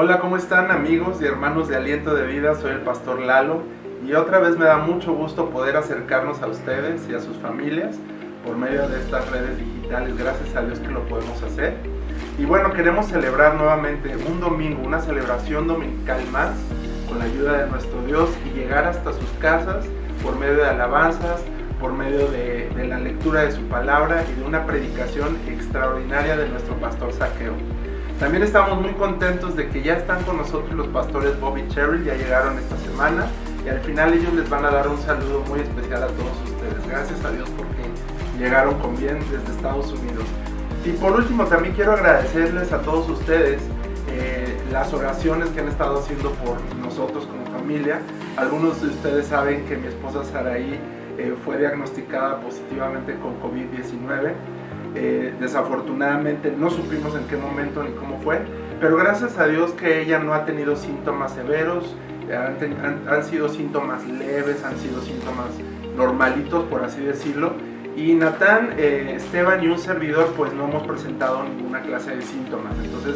Hola, ¿cómo están amigos y hermanos de Aliento de Vida? Soy el pastor Lalo y otra vez me da mucho gusto poder acercarnos a ustedes y a sus familias por medio de estas redes digitales. Gracias a Dios que lo podemos hacer. Y bueno, queremos celebrar nuevamente un domingo, una celebración dominical más con la ayuda de nuestro Dios y llegar hasta sus casas por medio de alabanzas, por medio de la lectura de su palabra y de una predicación extraordinaria de nuestro pastor Saqueo. También estamos muy contentos de que ya están con nosotros los pastores Bob y Cheryl, ya llegaron esta semana y al final ellos les van a dar un saludo muy especial a todos ustedes. Gracias a Dios porque llegaron con bien desde Estados Unidos. Y por último también quiero agradecerles a todos ustedes las oraciones que han estado haciendo por nosotros como familia. Algunos de ustedes saben que mi esposa Saraí fue diagnosticada positivamente con COVID-19. Desafortunadamente no supimos en qué momento ni cómo fue, pero gracias a Dios que ella no ha tenido síntomas severos, han sido síntomas leves, han sido síntomas normalitos, por así decirlo, y Natán, Esteban y un servidor pues no hemos presentado ninguna clase de síntomas. Entonces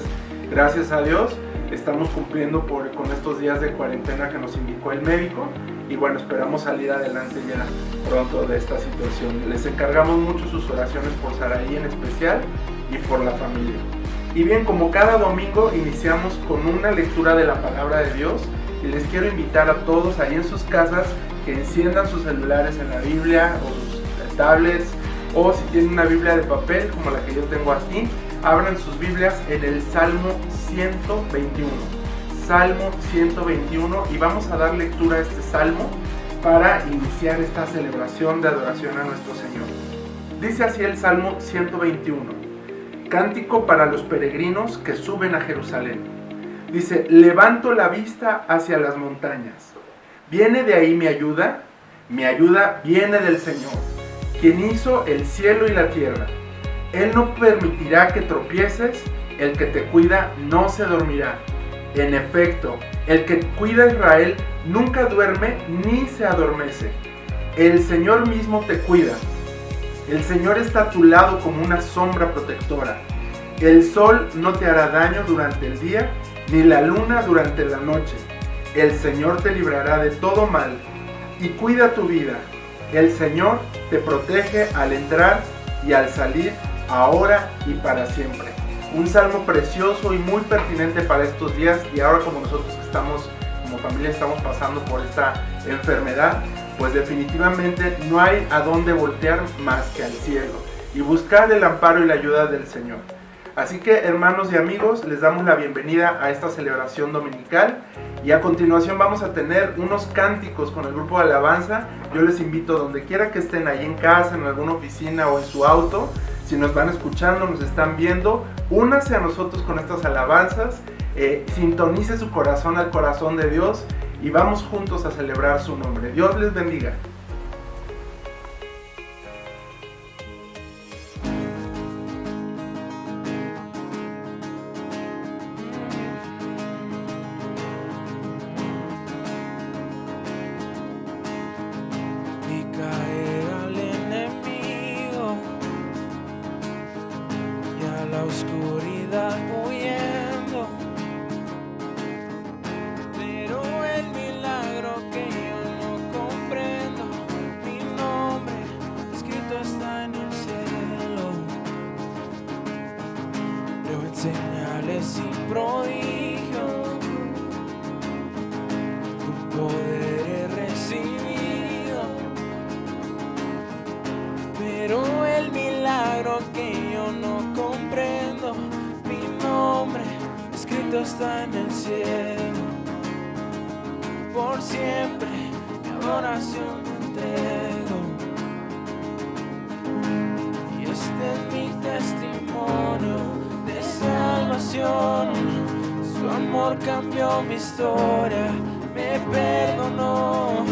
gracias a Dios estamos cumpliendo con estos días de cuarentena que nos indicó el médico y bueno, esperamos salir adelante ya pronto de esta situación. Les encargamos mucho sus oraciones por Saraí en especial y por la familia. Y bien, como cada domingo iniciamos con una lectura de la palabra de Dios y les quiero invitar a todos ahí en sus casas que enciendan sus celulares en la Biblia o sus tablets, o si tienen una Biblia de papel como la que yo tengo aquí, abran sus Biblias en el Salmo 121. Salmo 121 y vamos a dar lectura a este salmo para iniciar esta celebración de adoración a nuestro Señor. Dice así el Salmo 121: Cántico para los peregrinos que suben a Jerusalén. Dice: levanto la vista hacia las montañas. ¿Viene de ahí mi ayuda? Mi ayuda viene del Señor, quien hizo el cielo y la tierra. Él no permitirá que tropieces, el que te cuida no se dormirá. En efecto, el que cuida a Israel nunca duerme ni se adormece. El Señor mismo te cuida. El Señor está a tu lado como una sombra protectora. El sol no te hará daño durante el día, ni la luna durante la noche. El Señor te librará de todo mal y cuida tu vida. El Señor te protege al entrar y al salir, ahora y para siempre. Un salmo precioso y muy pertinente para estos días, y ahora como nosotros estamos, como familia, estamos pasando por esta enfermedad, pues definitivamente no hay a dónde voltear más que al cielo y buscar el amparo y la ayuda del Señor. Así que, hermanos y amigos, les damos la bienvenida a esta celebración dominical y a continuación vamos a tener unos cánticos con el grupo de alabanza. Yo les invito, donde quiera que estén, ahí en casa, en alguna oficina o en su auto, si nos van escuchando, nos están viendo, únanse a nosotros con estas alabanzas, sintonice su corazón al corazón de Dios y vamos juntos a celebrar su nombre. Dios les bendiga. La oscuridad huyendo, pero el milagro que yo no comprendo, mi nombre escrito está en el cielo. Creo en señales y prodigios, tu poder he recibido, pero el milagro que yo no comprendo, mi nombre escrito está en el cielo. Por siempre mi adoración te entrego, y este es mi testimonio de salvación. Su amor cambió mi historia, me perdonó,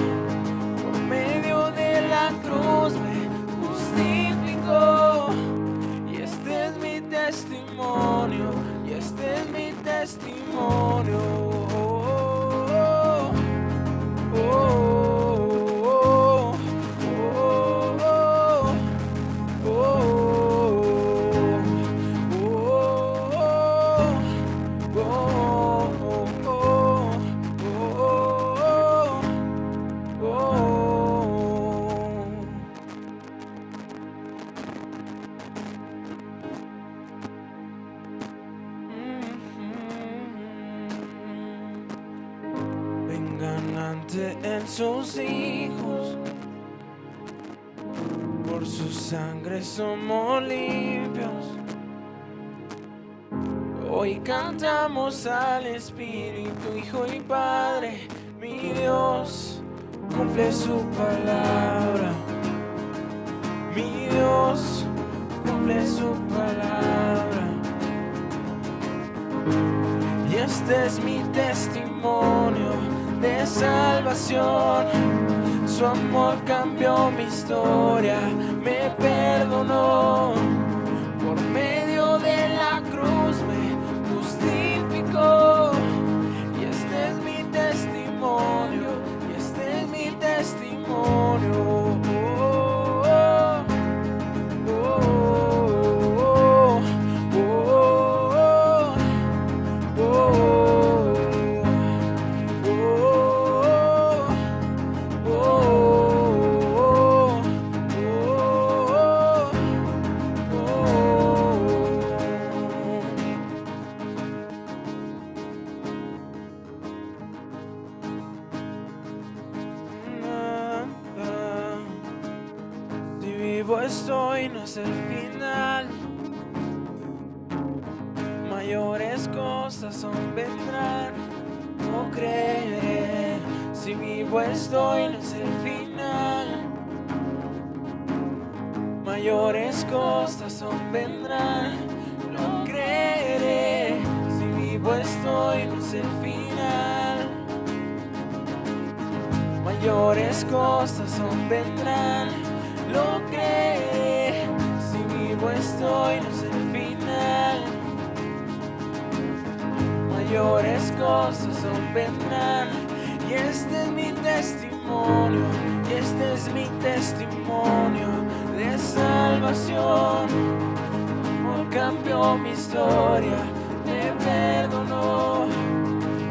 por medio de la cruz me justificó. Testimonio, y este es mi testimonio. Oh, oh, oh, oh, oh, oh, oh, oh. en sus hijos. Por su sangre somos limpios. Hoy cantamos al Espíritu, Hijo y Padre. Mi Dios cumple su palabra. Mi Dios cumple su palabra. Y este es mi testimonio de salvación. Su amor cambió mi historia, me perdonó. Por medio de la cruz me justificó. Y este es mi testimonio, y este es mi testimonio. Si vivo estoy, no es el final. Mayores cosas aún vendrán. No creeré. Si vivo estoy, no es el final. Mayores cosas aún vendrán. No creeré. Si vivo estoy, no es el final. Mayores cosas aún vendrán. Lo creeré. Si vivo estoy, no es el final. Mayores cosas aún vendrán. Y este es mi testimonio, y este es mi testimonio de salvación. Amor cambió mi historia, me perdonó.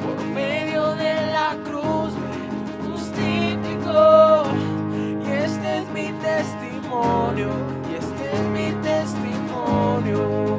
Por medio de la cruz me justificó. Y este es mi testimonio, y este es mi testimonio.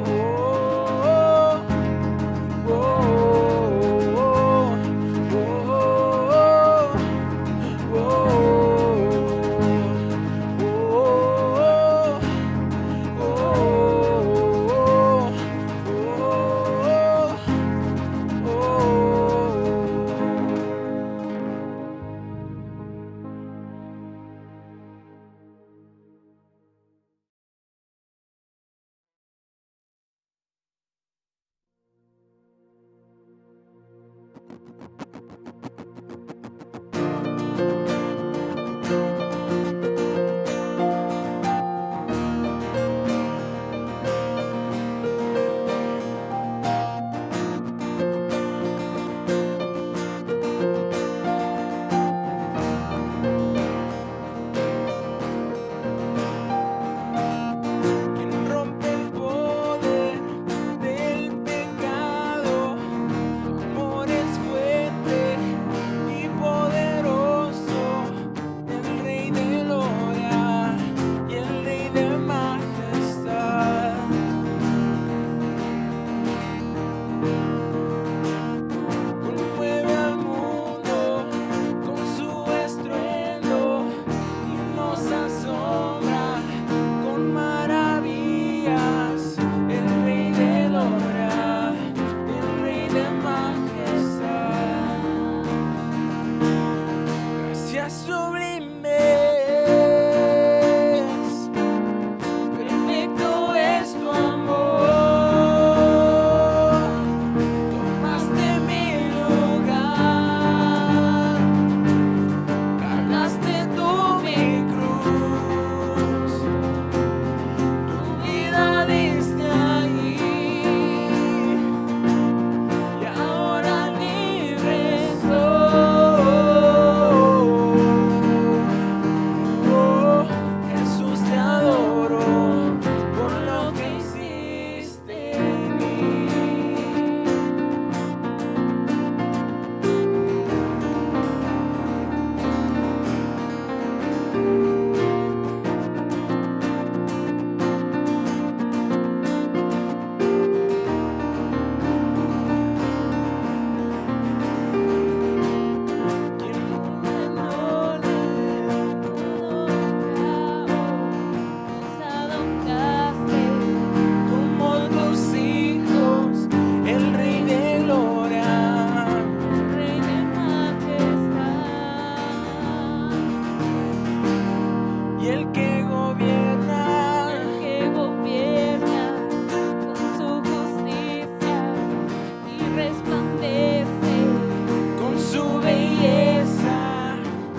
y el que gobierna con su justicia y resplandece con su belleza.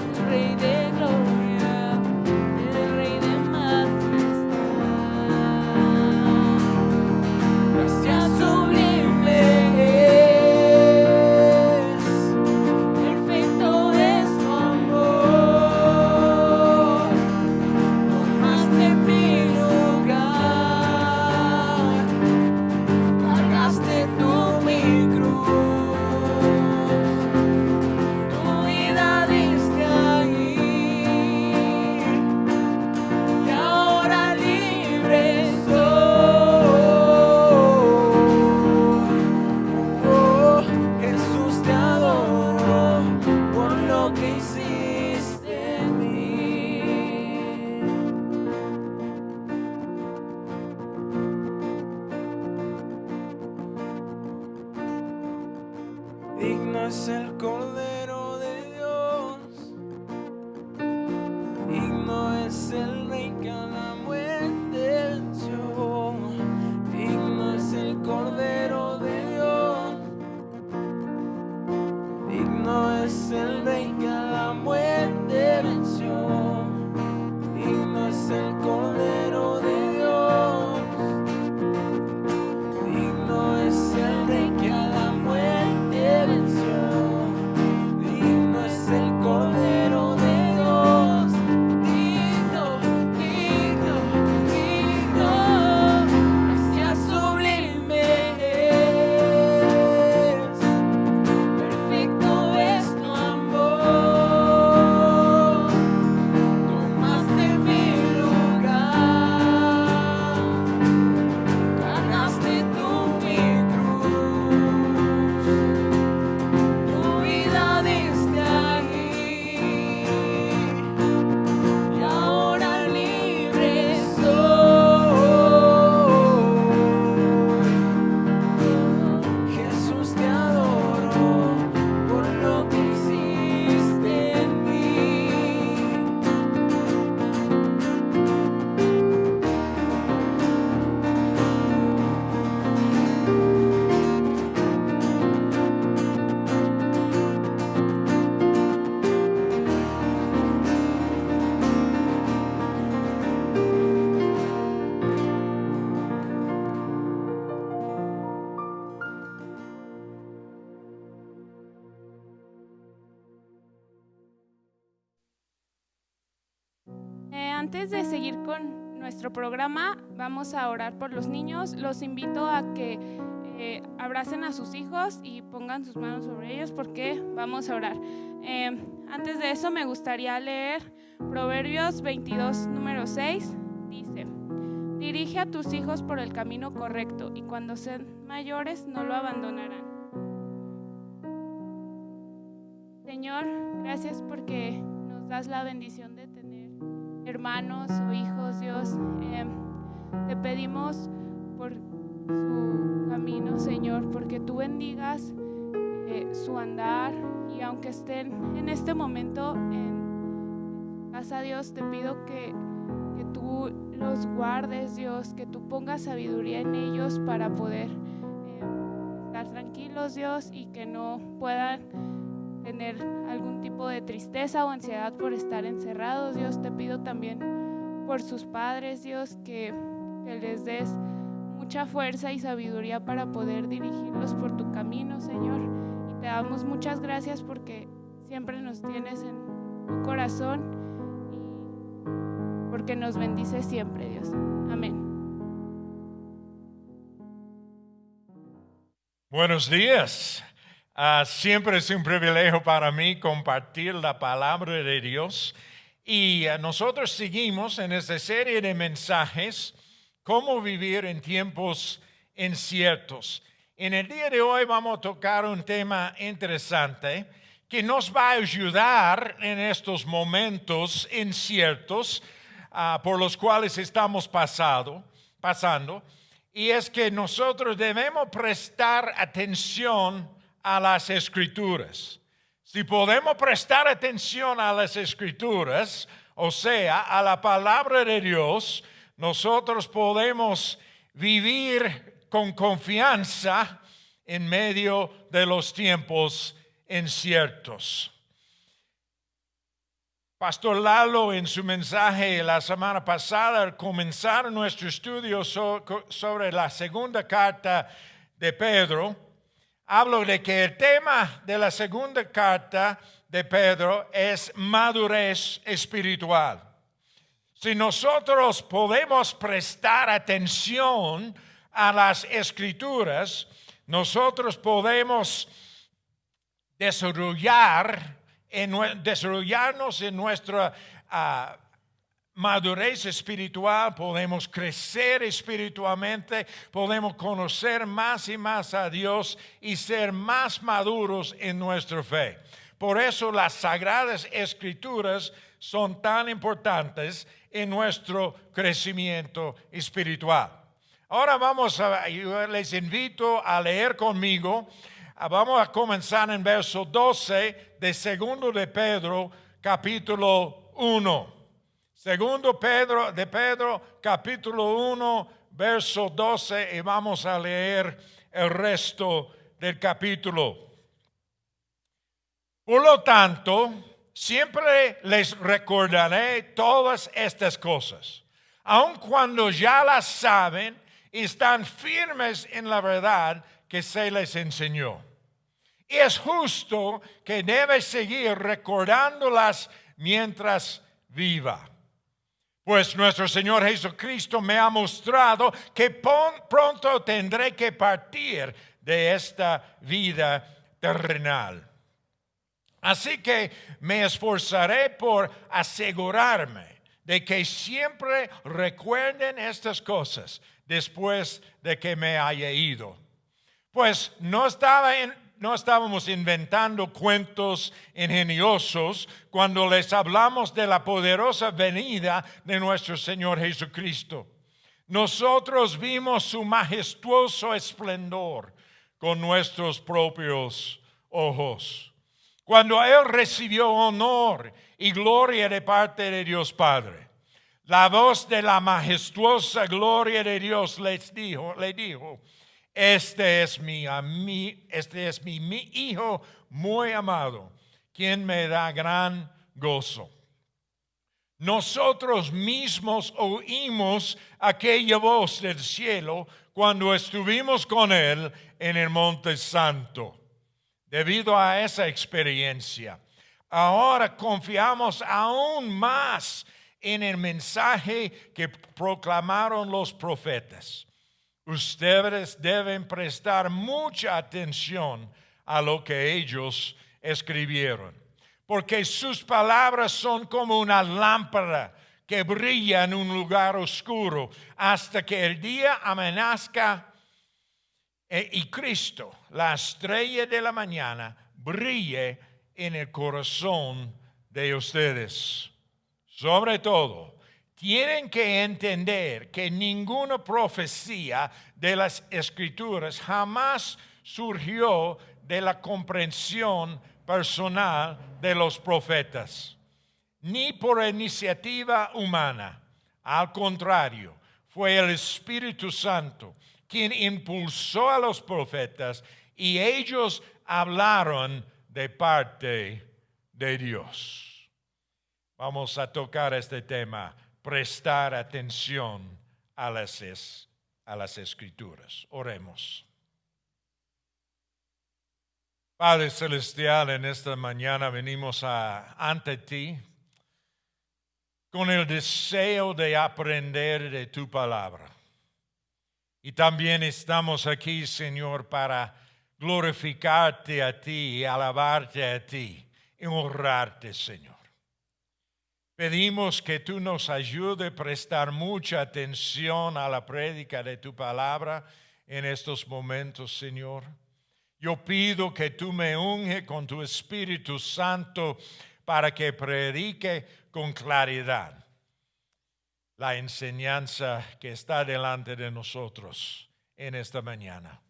el Rey de gloria, el Rey de majestad. Gracias sublime es, perfecto es tu amor. Tomaste mi lugar, cargaste tú mi cruz, tu vida diste ahí, y ahora libre soy. Oh, Jesús, te adoro por lo que hiciste en mí. Digno es el Cordero de Dios, digno es el Rey que a la muerte venció, digno es el Cordero de Dios, digno es el Rey que a la muerte venció, digno es el Cordero de Dios, digno es el Rey que a la muerte venció, digno es el Cordero de Dios, digno, digno, digno. Gracias sublime es, perfecto es tu amor. Tomaste mi lugar, cargaste tú mi cruz, tu vida diste ahí, y ahora libre soy. Jesús, te adoro por lo que hiciste en mí. Antes de seguir con nuestro programa, vamos a orar por los niños. Los invito a que abracen a sus hijos y pongan sus manos sobre ellos porque vamos a orar. Antes de eso, me gustaría leer Proverbios 22, número 6. Dice: dirige a tus hijos por el camino correcto y cuando sean mayores no lo abandonarán. Señor, gracias porque nos das la bendición de tener hermanos o hijos, Dios. Te pedimos por su camino, Señor, porque tú bendigas su andar, y aunque estén en este momento en casa, Dios, te pido que tú los guardes, Dios, que tú pongas sabiduría en ellos para poder estar tranquilos, Dios, y que no puedan tener algún tipo de tristeza o ansiedad por estar encerrados. Dios, te pido también por sus padres, Dios, que les des mucha fuerza y sabiduría para poder dirigirlos por tu camino, Señor. Y te damos muchas gracias porque siempre nos tienes en tu corazón y porque nos bendices siempre, Dios. Amén. Buenos días. Siempre es un privilegio para mí compartir la palabra de Dios, y nosotros seguimos en esta serie de mensajes, cómo vivir en tiempos inciertos. En el día de hoy vamos a tocar un tema interesante que nos va a ayudar en estos momentos inciertos por los cuales estamos pasando, y es que nosotros debemos prestar atención a las Escrituras. Si podemos prestar atención a las Escrituras, O sea, a la palabra de Dios, nosotros podemos vivir con confianza en medio de los tiempos inciertos. Pastor Lalo, en su mensaje la semana pasada, al comenzar nuestro estudio sobre la segunda carta de Pedro, hablo de que el tema de la segunda carta de Pedro es madurez espiritual. Si nosotros podemos prestar atención a las Escrituras, nosotros podemos desarrollarnos en nuestra madurez espiritual, podemos crecer espiritualmente, podemos conocer más y más a Dios y ser más maduros en nuestra fe. Por eso las Sagradas Escrituras son tan importantes en nuestro crecimiento espiritual. Ahora yo les invito a leer conmigo. Vamos a comenzar en verso 12 de segundo de Pedro, capítulo 1. Segundo de Pedro, capítulo 1, verso 12, y vamos a leer el resto del capítulo. Por lo tanto, siempre les recordaré todas estas cosas, aun cuando ya las saben y están firmes en la verdad que se les enseñó. Y es justo que debe seguir recordándolas mientras viva. Pues nuestro Señor Jesucristo me ha mostrado que pronto tendré que partir de esta vida terrenal. Así que me esforzaré por asegurarme de que siempre recuerden estas cosas después de que me haya ido. Pues no estábamos inventando cuentos ingeniosos cuando les hablamos de la poderosa venida de nuestro Señor Jesucristo. Nosotros vimos su majestuoso esplendor con nuestros propios ojos, cuando Él recibió honor y gloria de parte de Dios Padre. La voz de la majestuosa gloria de Dios le dijo: Este es mi Hijo muy amado, quien me da gran gozo. Nosotros mismos oímos aquella voz del cielo cuando estuvimos con Él en el Monte Santo. Debido a esa experiencia, ahora confiamos aún más en el mensaje que proclamaron los profetas. Ustedes deben prestar mucha atención a lo que ellos escribieron, porque sus palabras son como una lámpara que brilla en un lugar oscuro hasta que el día amanezca y Cristo, la estrella de la mañana, brille en el corazón de ustedes. Sobre todo, tienen que entender que ninguna profecía de las Escrituras jamás surgió de la comprensión personal de los profetas, ni por iniciativa humana. Al contrario, fue el Espíritu Santo quien impulsó a los profetas y ellos hablaron de parte de Dios. Vamos a tocar este tema, prestar atención a las Escrituras. Oremos. Padre Celestial, en esta mañana venimos ante ti con el deseo de aprender de tu palabra. Y también estamos aquí, Señor, para glorificarte a ti y alabarte a ti y honrarte, Señor. Pedimos que tú nos ayudes a prestar mucha atención a la prédica de tu palabra en estos momentos, Señor. Yo pido que tú me unges con tu Espíritu Santo para que predique con claridad la enseñanza que está delante de nosotros en esta mañana.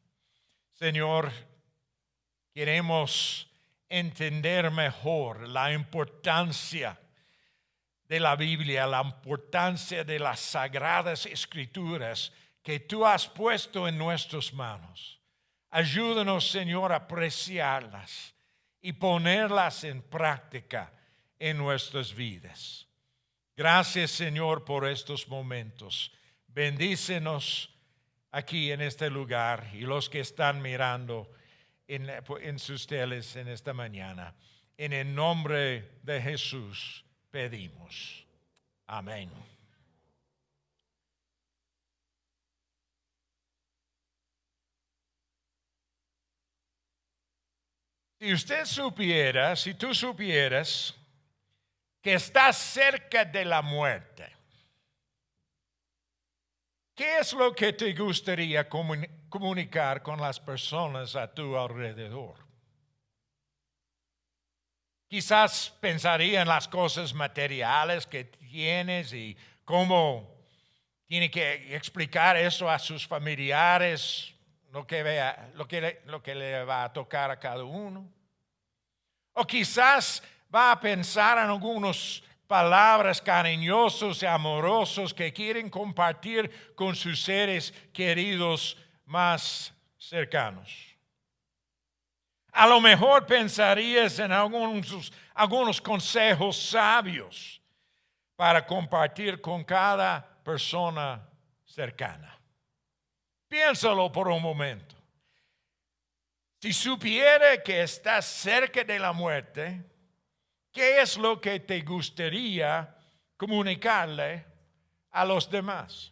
Señor, queremos entender mejor la importancia de la Biblia, la importancia de las sagradas escrituras que tú has puesto en nuestras manos. Ayúdanos, Señor, a apreciarlas y ponerlas en práctica en nuestras vidas. Gracias, Señor, por estos momentos. Bendícenos aquí en este lugar y los que están mirando en sus teles en esta mañana. En el nombre de Jesús pedimos. Amén. Si tú supieras que estás cerca de la muerte, ¿qué es lo que te gustaría comunicar con las personas a tu alrededor? Quizás pensaría en las cosas materiales que tienes y cómo tiene que explicar eso a sus familiares, lo que le va a tocar a cada uno. O quizás va a pensar en algunas palabras cariñosos y amorosos que quieren compartir con sus seres queridos más cercanos. A lo mejor pensarías en algunos consejos sabios para compartir con cada persona cercana. Piénsalo por un momento. Si supiera que estás cerca de la muerte, ¿qué es lo que te gustaría comunicarle a los demás?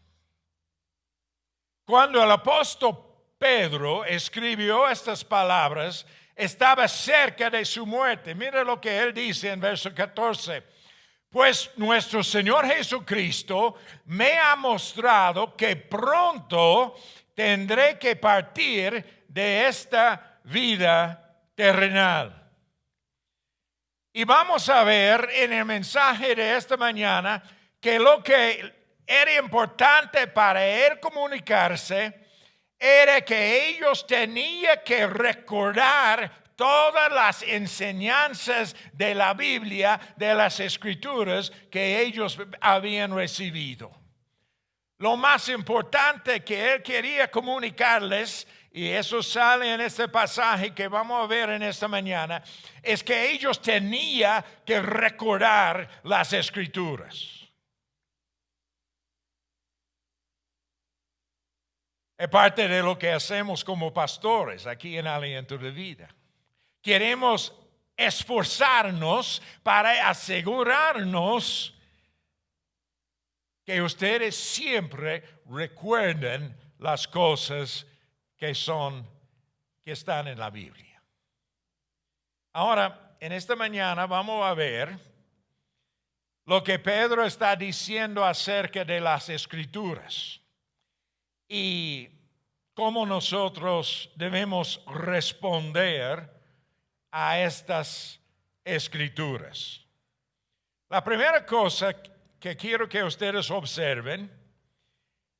Cuando el apóstol Pedro escribió estas palabras, estaba cerca de su muerte. Mira lo que él dice en verso 14. Pues nuestro Señor Jesucristo me ha mostrado que pronto tendré que partir de esta vida terrenal. Y vamos a ver en el mensaje de esta mañana que lo que era importante para él comunicarse era que ellos tenían que recordar todas las enseñanzas de la Biblia, de las Escrituras que ellos habían recibido. Lo más importante que él quería comunicarles, y eso sale en este pasaje que vamos a ver en esta mañana, es que ellos tenían que recordar las Escrituras. Es parte de lo que hacemos como pastores aquí en Aliento de Vida. Queremos esforzarnos para asegurarnos que ustedes siempre recuerden las cosas que están en la Biblia. Ahora, en esta mañana vamos a ver lo que Pedro está diciendo acerca de las Escrituras y cómo nosotros debemos responder a estas Escrituras. La primera cosa que quiero que ustedes observen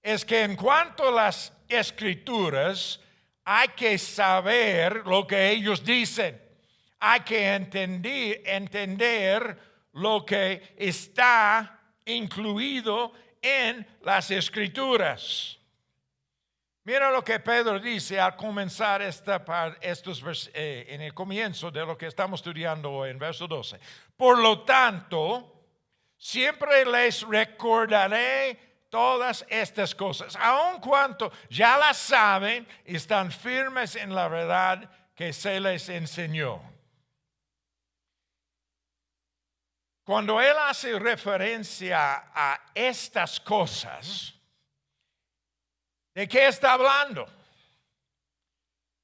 es que en cuanto a las Escrituras hay que saber lo que ellos dicen. Hay que entender lo que está incluido en las Escrituras. Mira lo que Pedro dice al comenzar en el comienzo de lo que estamos estudiando hoy en verso 12. Por lo tanto, siempre les recordaré todas estas cosas, aun cuando ya las saben, están firmes en la verdad que se les enseñó. Cuando él hace referencia a estas cosas, ¿de qué está hablando?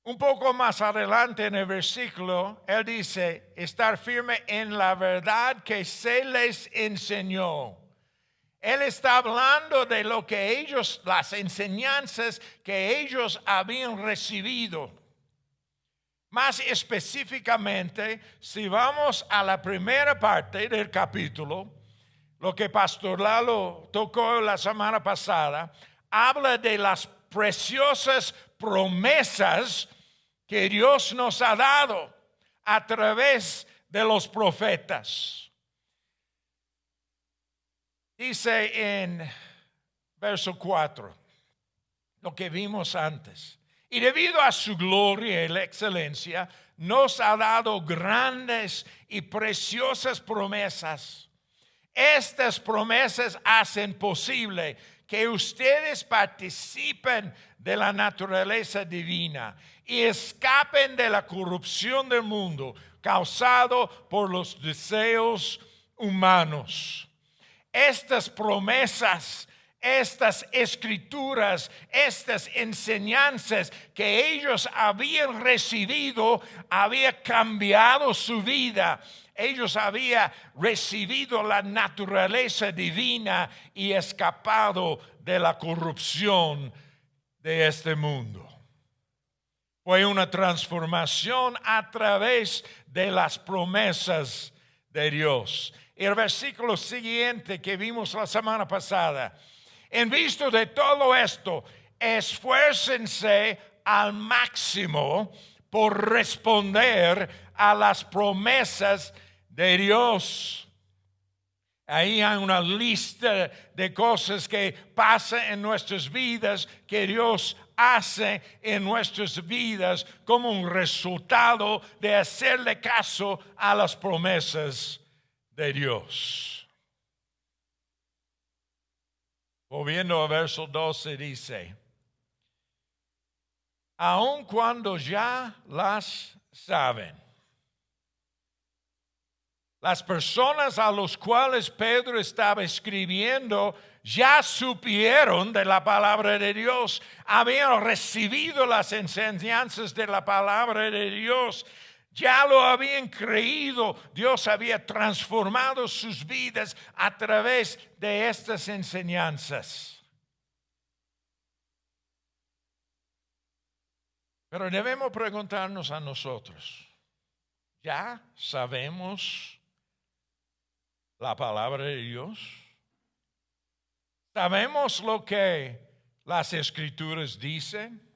Un poco más adelante en el versículo, él dice, estar firme en la verdad que se les enseñó. Él está hablando de lo que las enseñanzas que ellos habían recibido. Más específicamente, si vamos a la primera parte del capítulo, lo que Pastor Lalo tocó la semana pasada, habla de las preciosas promesas que Dios nos ha dado a través de los profetas. Dice en verso 4, lo que vimos antes. Y debido a su gloria y la excelencia, nos ha dado grandes y preciosas promesas. Estas promesas hacen posible que ustedes participen de la naturaleza divina y escapen de la corrupción del mundo causado por los deseos humanos. Estas promesas, estas escrituras, estas enseñanzas que ellos habían recibido, habían cambiado su vida. Ellos habían recibido la naturaleza divina y escapado de la corrupción de este mundo. Fue una transformación a través de las promesas de Dios. El versículo siguiente que vimos la semana pasada. En vista de todo esto, esfuércense al máximo por responder a las promesas de Dios. Ahí hay una lista de cosas que pasan en nuestras vidas, que Dios hace en nuestras vidas como un resultado de hacerle caso a las promesas de Dios. Volviendo al verso 12 dice, aun cuando ya las saben, las personas a las cuales Pedro estaba escribiendo ya supieron de la palabra de Dios, habían recibido las enseñanzas de la palabra de Dios, ya lo habían creído. Dios había transformado sus vidas a través de estas enseñanzas. Pero debemos preguntarnos a nosotros, ¿ya sabemos la palabra de Dios? ¿Sabemos lo que las Escrituras dicen?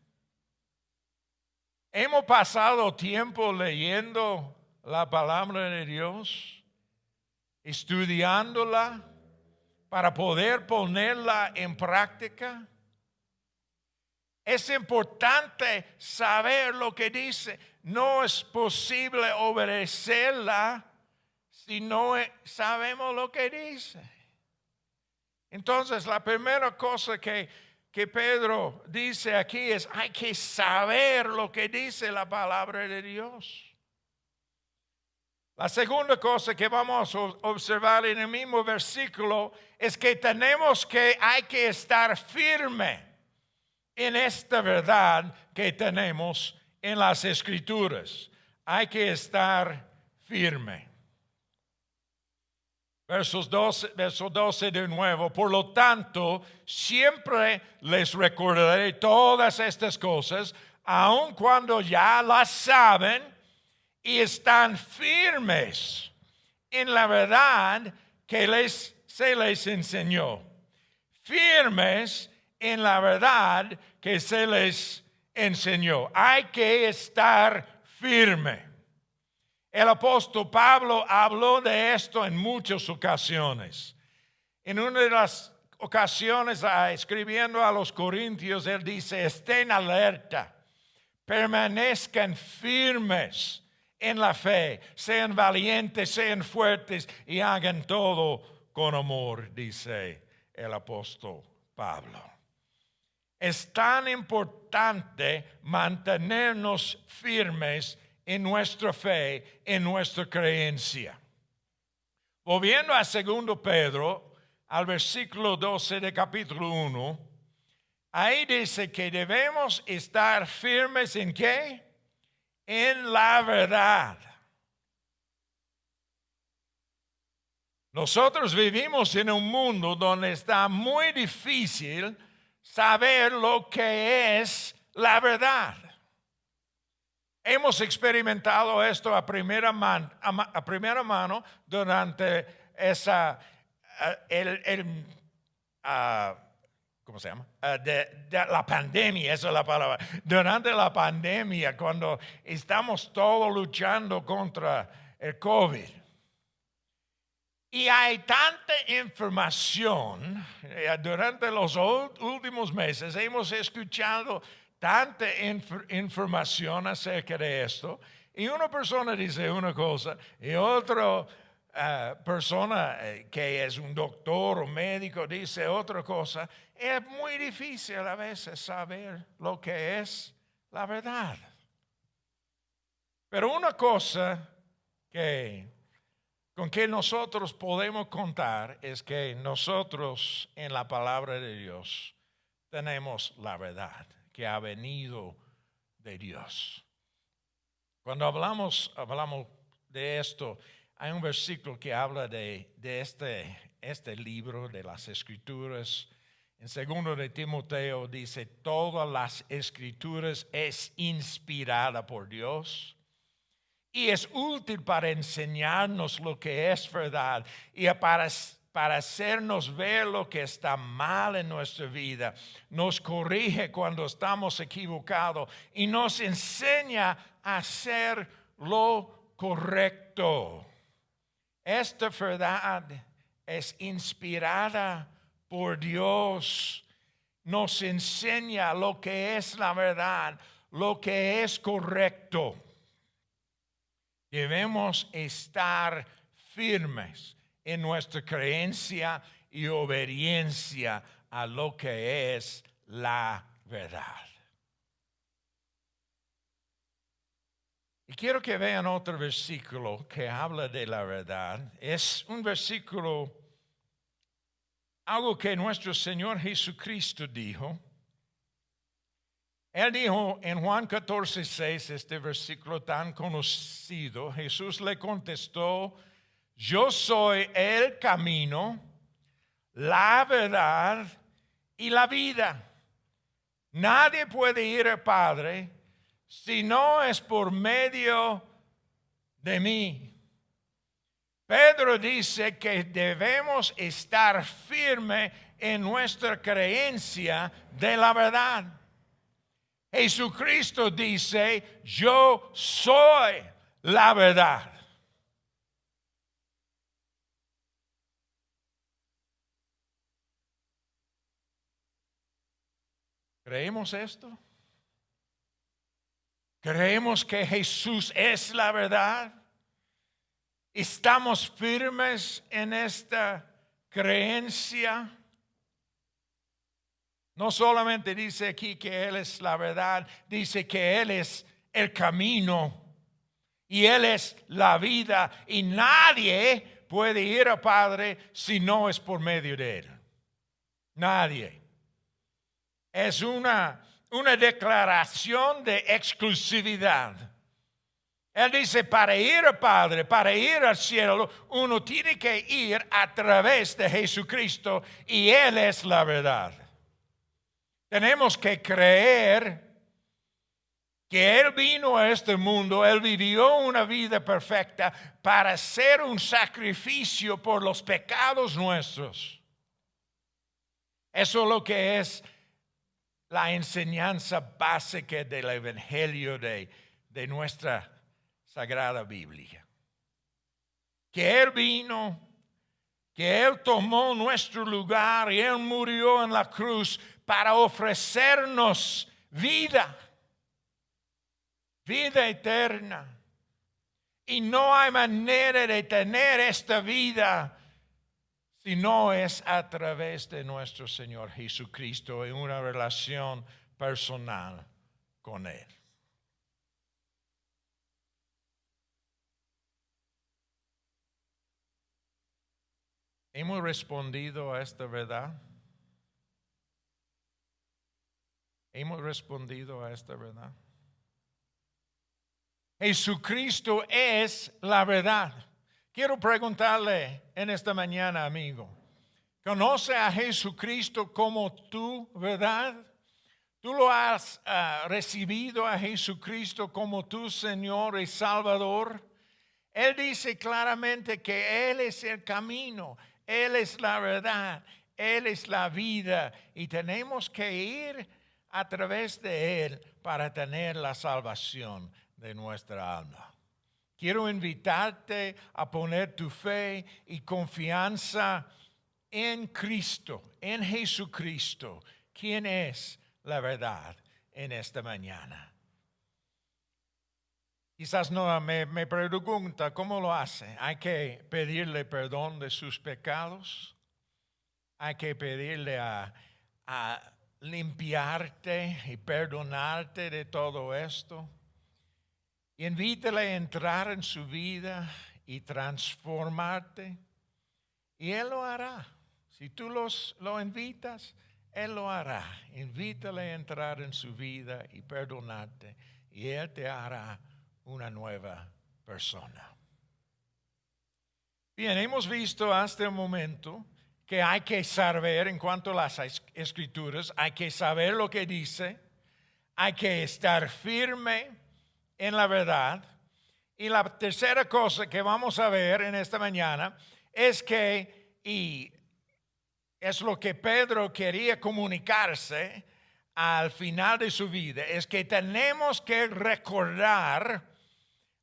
¿Hemos pasado tiempo leyendo la palabra de Dios, estudiándola para poder ponerla en práctica? Es importante saber lo que dice. No es posible obedecerla si no sabemos lo que dice. Entonces, la primera cosa que Pedro dice aquí es, hay que saber lo que dice la palabra de Dios. La segunda cosa que vamos a observar en el mismo versículo es que hay que estar firme en esta verdad que tenemos en las Escrituras. Hay que estar firme. Verso 12 de nuevo. Por lo tanto, siempre les recordaré todas estas cosas, aun cuando ya las saben y están firmes en la verdad que se les enseñó. Firmes en la verdad que se les enseñó. Hay que estar firme. El apóstol Pablo habló de esto en muchas ocasiones. En una de las ocasiones, escribiendo a los Corintios, él dice, estén alerta, permanezcan firmes en la fe, sean valientes, sean fuertes y hagan todo con amor, dice el apóstol Pablo. Es tan importante mantenernos firmes en nuestra fe, en nuestra creencia. Volviendo a 2 Pedro, al versículo 12 de capítulo 1, ahí dice que debemos estar firmes ¿en qué? En la verdad. Nosotros vivimos en un mundo donde está muy difícil saber lo que es la verdad. Hemos experimentado esto a primera mano durante ¿cómo se llama? De la pandemia, esa es la palabra. Durante la pandemia, cuando estamos todos luchando contra el COVID. Y hay tanta información, durante los últimos meses hemos escuchado tanta información acerca de esto, y una persona dice una cosa, y otra persona que es un doctor o médico dice otra cosa. Es muy difícil a veces saber lo que es la verdad. Pero una cosa con que nosotros podemos contar es que nosotros en la palabra de Dios tenemos la verdad que ha venido de Dios. Cuando hablamos de esto, hay un versículo que habla de este libro de las Escrituras. En 2 de Timoteo dice, todas las Escrituras es inspirada por Dios y es útil para enseñarnos lo que es verdad y para hacernos ver lo que está mal en nuestra vida. Nos corrige cuando estamos equivocados y nos enseña a hacer lo correcto. Esta verdad es inspirada por Dios. Nos enseña lo que es la verdad, lo que es correcto. Debemos estar firmes en nuestra creencia y obediencia a lo que es la verdad. Y quiero que vean otro versículo que habla de la verdad. Es un versículo, algo que nuestro Señor Jesucristo dijo. Él dijo en Juan 14:6, este versículo tan conocido, Jesús le contestó, yo soy el camino, la verdad y la vida. Nadie puede ir al Padre si no es por medio de mí. Pedro dice que debemos estar firmes en nuestra creencia de la verdad. Jesucristo dice, yo soy la verdad. ¿Creemos esto? ¿Creemos que Jesús es la verdad? ¿Estamos firmes en esta creencia? No solamente dice aquí que Él es la verdad, dice que Él es el camino y Él es la vida y nadie puede ir al Padre si no es por medio de Él. Nadie. Es una declaración de exclusividad. Él dice, para ir al Padre, para ir al cielo, uno tiene que ir a través de Jesucristo y Él es la verdad. Tenemos que creer que Él vino a este mundo, Él vivió una vida perfecta para hacer un sacrificio por los pecados nuestros. Eso es lo que es la enseñanza básica del Evangelio de nuestra Sagrada Biblia. Que Él vino, que Él tomó nuestro lugar y Él murió en la cruz para ofrecernos vida eterna. Y no hay manera de tener esta vida si no es a través de nuestro Señor Jesucristo en una relación personal con Él. ¿Hemos respondido a esta verdad? ¿Hemos respondido a esta verdad? Jesucristo es la verdad. Quiero preguntarle en esta mañana, amigo, ¿conoce a Jesucristo como tu verdad? ¿Tú lo has recibido a Jesucristo como tu Señor y Salvador? Él dice claramente que Él es el camino, Él es la verdad, Él es la vida y tenemos que ir a través de Él para tener la salvación de nuestra alma. quiero invitarte a poner tu fe y confianza en Cristo, en Jesucristo, quien es la verdad en esta mañana. Quizás no me pregunta cómo lo hace. Hay que pedirle perdón de sus pecados. Hay que pedirle a limpiarte y perdonarte de todo esto. Invítale a entrar en su vida y transformarte. Y Él lo hará. Si tú lo invitas, Él lo hará. Invítale a entrar en su vida y perdonarte. Y Él te hará una nueva persona. Bien, hemos visto hasta el momento que hay que saber en cuanto a las escrituras, hay que saber lo que dice, hay que estar firme en la verdad. Y la tercera cosa que vamos a ver en esta mañana es que, y es lo que Pedro quería comunicarse al final de su vida, es que tenemos que recordar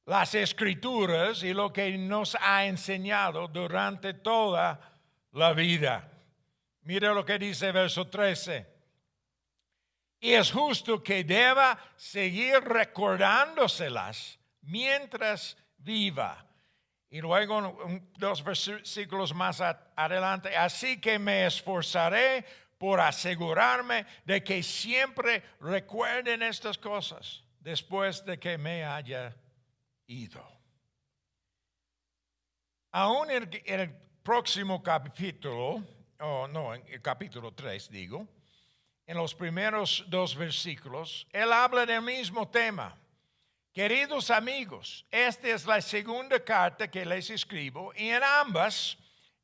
las escrituras y lo que nos ha enseñado durante toda la vida. Mira lo que dice verso 13. Y es justo que deba seguir recordándoselas mientras viva. Y luego, dos versículos más adelante, así que me esforzaré por asegurarme de que siempre recuerden estas cosas después de que me haya ido. Aún en el próximo capítulo, en el capítulo 3 digo, en los primeros 2 versículos, él habla del mismo tema. Queridos amigos, esta es la segunda carta que les escribo y en ambas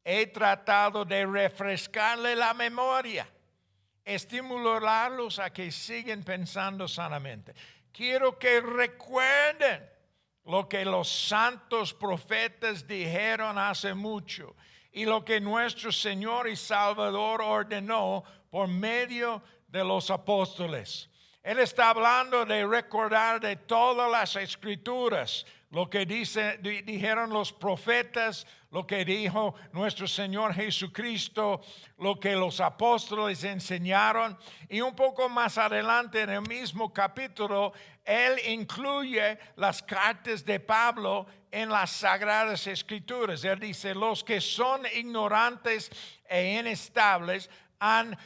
he tratado de refrescarle la memoria, estimularlos a que sigan pensando sanamente. Quiero que recuerden lo que los santos profetas dijeron hace mucho y lo que nuestro Señor y Salvador ordenó por medio de los apóstoles. Él está hablando de recordar de todas las escrituras, lo que dijeron los profetas, lo que dijo nuestro Señor Jesucristo, lo que los apóstoles enseñaron. Y un poco más adelante en el mismo capítulo, él incluye las cartas de Pablo en las Sagradas Escrituras. Él dice, los que son ignorantes e inestables han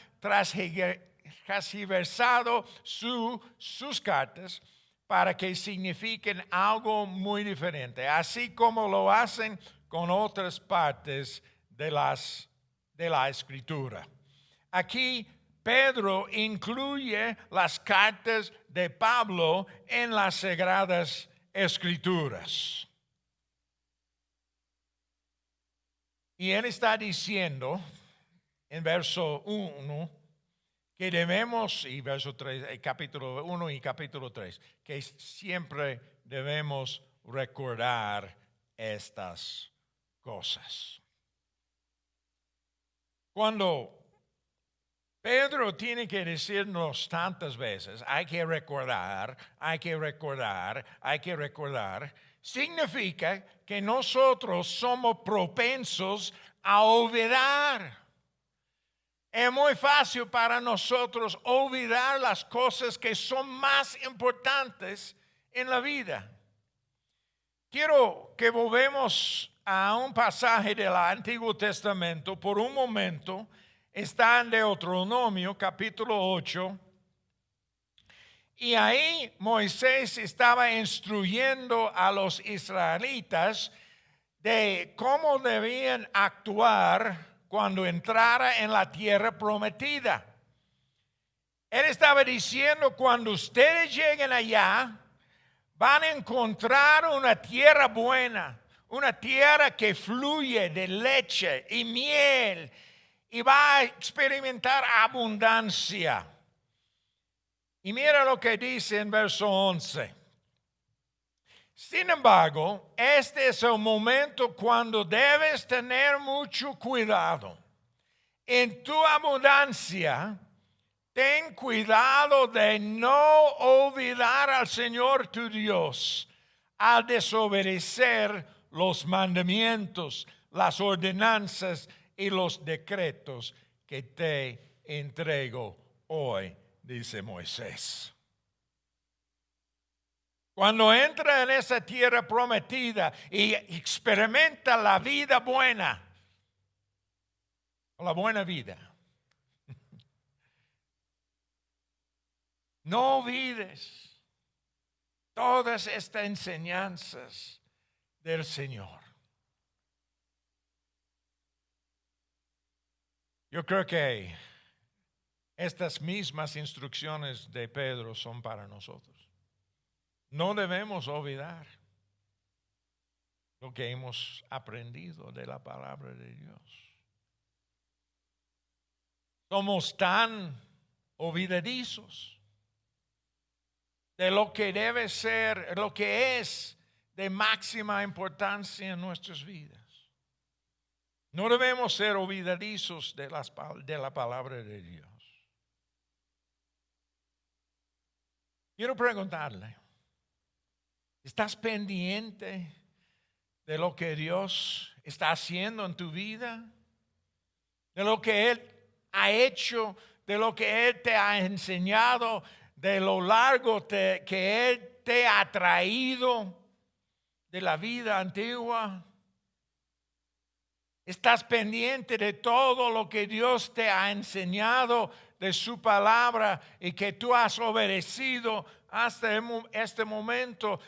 transgiversado sus cartas para que signifiquen algo muy diferente, así como lo hacen con otras partes de la Escritura. Aquí Pedro incluye las cartas de Pablo en las Sagradas Escrituras. Y él está diciendo en verso 1 que debemos, y verso 3, capítulo 1 y capítulo 3, que siempre debemos recordar estas cosas. Cuando Pedro tiene que decirnos tantas veces, hay que recordar, significa que nosotros somos propensos a olvidar. Es muy fácil para nosotros olvidar las cosas que son más importantes en la vida. Quiero que volvemos a un pasaje del Antiguo Testamento por un momento. Está en Deuteronomio capítulo 8. Y ahí Moisés estaba instruyendo a los israelitas de cómo debían actuar cuando entrara en la tierra prometida. Él estaba diciendo, cuando ustedes lleguen allá, van a encontrar una tierra buena, una tierra que fluye de leche y miel, y va a experimentar abundancia. Y mira lo que dice en verso 11. Sin embargo, este es el momento cuando debes tener mucho cuidado. En tu abundancia, ten cuidado de no olvidar al Señor tu Dios, al desobedecer los mandamientos, las ordenanzas y los decretos que te entrego hoy, dice Moisés. Cuando entra en esa tierra prometida y experimenta la vida buena, la buena vida, no olvides todas estas enseñanzas del Señor. Yo creo que estas mismas instrucciones de Pedro son para nosotros. No debemos olvidar lo que hemos aprendido de la palabra de Dios. Somos tan olvidadizos de lo que debe ser, lo que es de máxima importancia en nuestras vidas. No debemos ser olvidadizos de la palabra de Dios. Quiero preguntarle, ¿estás pendiente de lo que Dios está haciendo en tu vida? De lo que Él ha hecho, de lo que Él te ha enseñado, de lo largo que Él te ha traído de la vida antigua. ¿Estás pendiente de todo lo que Dios te ha enseñado de su palabra y que tú has obedecido hasta este momento?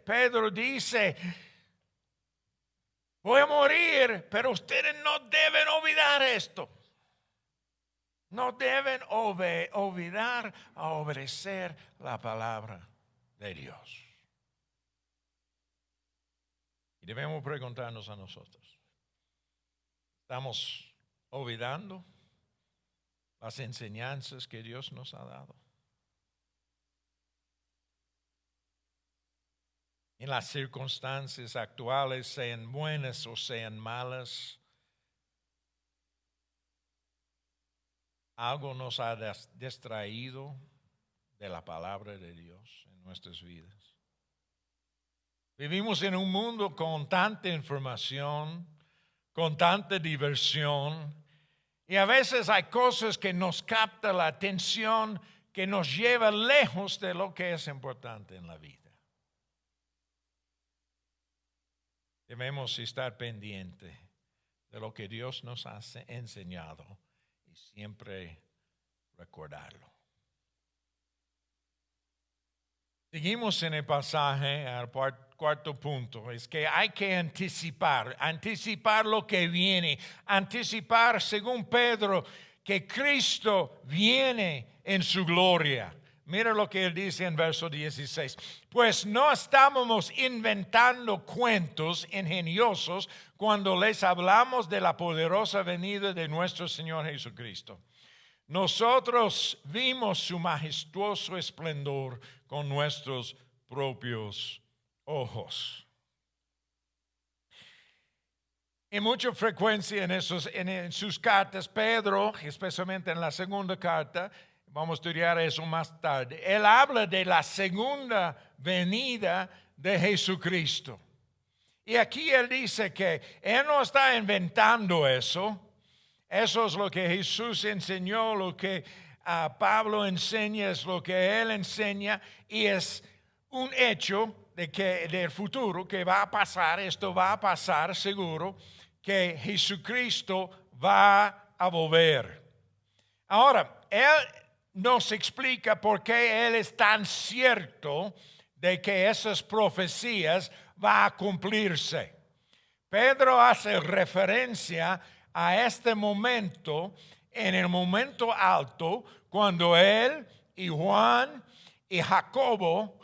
Pedro dice, voy a morir, pero ustedes no deben olvidar esto. No deben olvidar a obedecer la palabra de Dios. Y debemos preguntarnos a nosotros, ¿estamos olvidando las enseñanzas que Dios nos ha dado? En las circunstancias actuales, sean buenas o sean malas, algo nos ha distraído de la palabra de Dios en nuestras vidas. Vivimos en un mundo con tanta información, con tanta diversión, y a veces hay cosas que nos captan la atención, que nos llevan lejos de lo que es importante en la vida. Debemos estar pendientes de lo que Dios nos ha enseñado y siempre recordarlo. Seguimos en el pasaje al cuarto punto, es que hay que anticipar lo que viene, anticipar, según Pedro, que Cristo viene en su gloria. Mira lo que él dice en verso 16. Pues no estábamos inventando cuentos ingeniosos cuando les hablamos de la poderosa venida de nuestro Señor Jesucristo. Nosotros vimos su majestuoso esplendor con nuestros propios ojos. En mucha frecuencia en sus cartas, Pedro, especialmente en la segunda carta, vamos a estudiar eso más tarde, él habla de la segunda venida de Jesucristo. Y aquí él dice que él no está inventando eso. Eso es lo que Jesús enseñó, lo que Pablo enseña, es lo que él enseña, y es un hecho del futuro que va a pasar. Esto va a pasar seguro, que Jesucristo va a volver. Ahora, él nos explica por qué él es tan cierto de que esas profecías van a cumplirse. Pedro hace referencia a este momento, en el momento alto, cuando él y Juan y Jacobo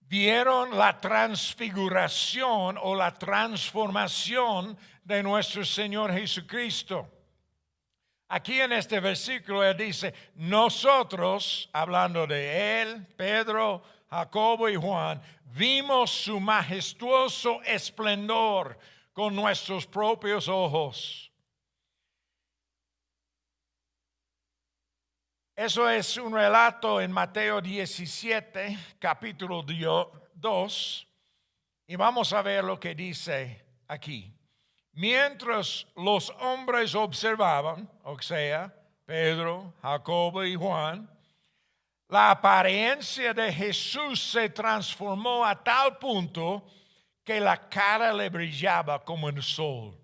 vieron la transfiguración o la transformación de nuestro Señor Jesucristo. Aquí en este versículo él dice, nosotros, hablando de él, Pedro, Jacobo y Juan, vimos su majestuoso esplendor con nuestros propios ojos. Eso es un relato en Mateo 17, capítulo 2, Y vamos a ver lo que dice aquí. Mientras los hombres observaban, o sea, Pedro, Jacobo y Juan, la apariencia de Jesús se transformó a tal punto que la cara le brillaba como el sol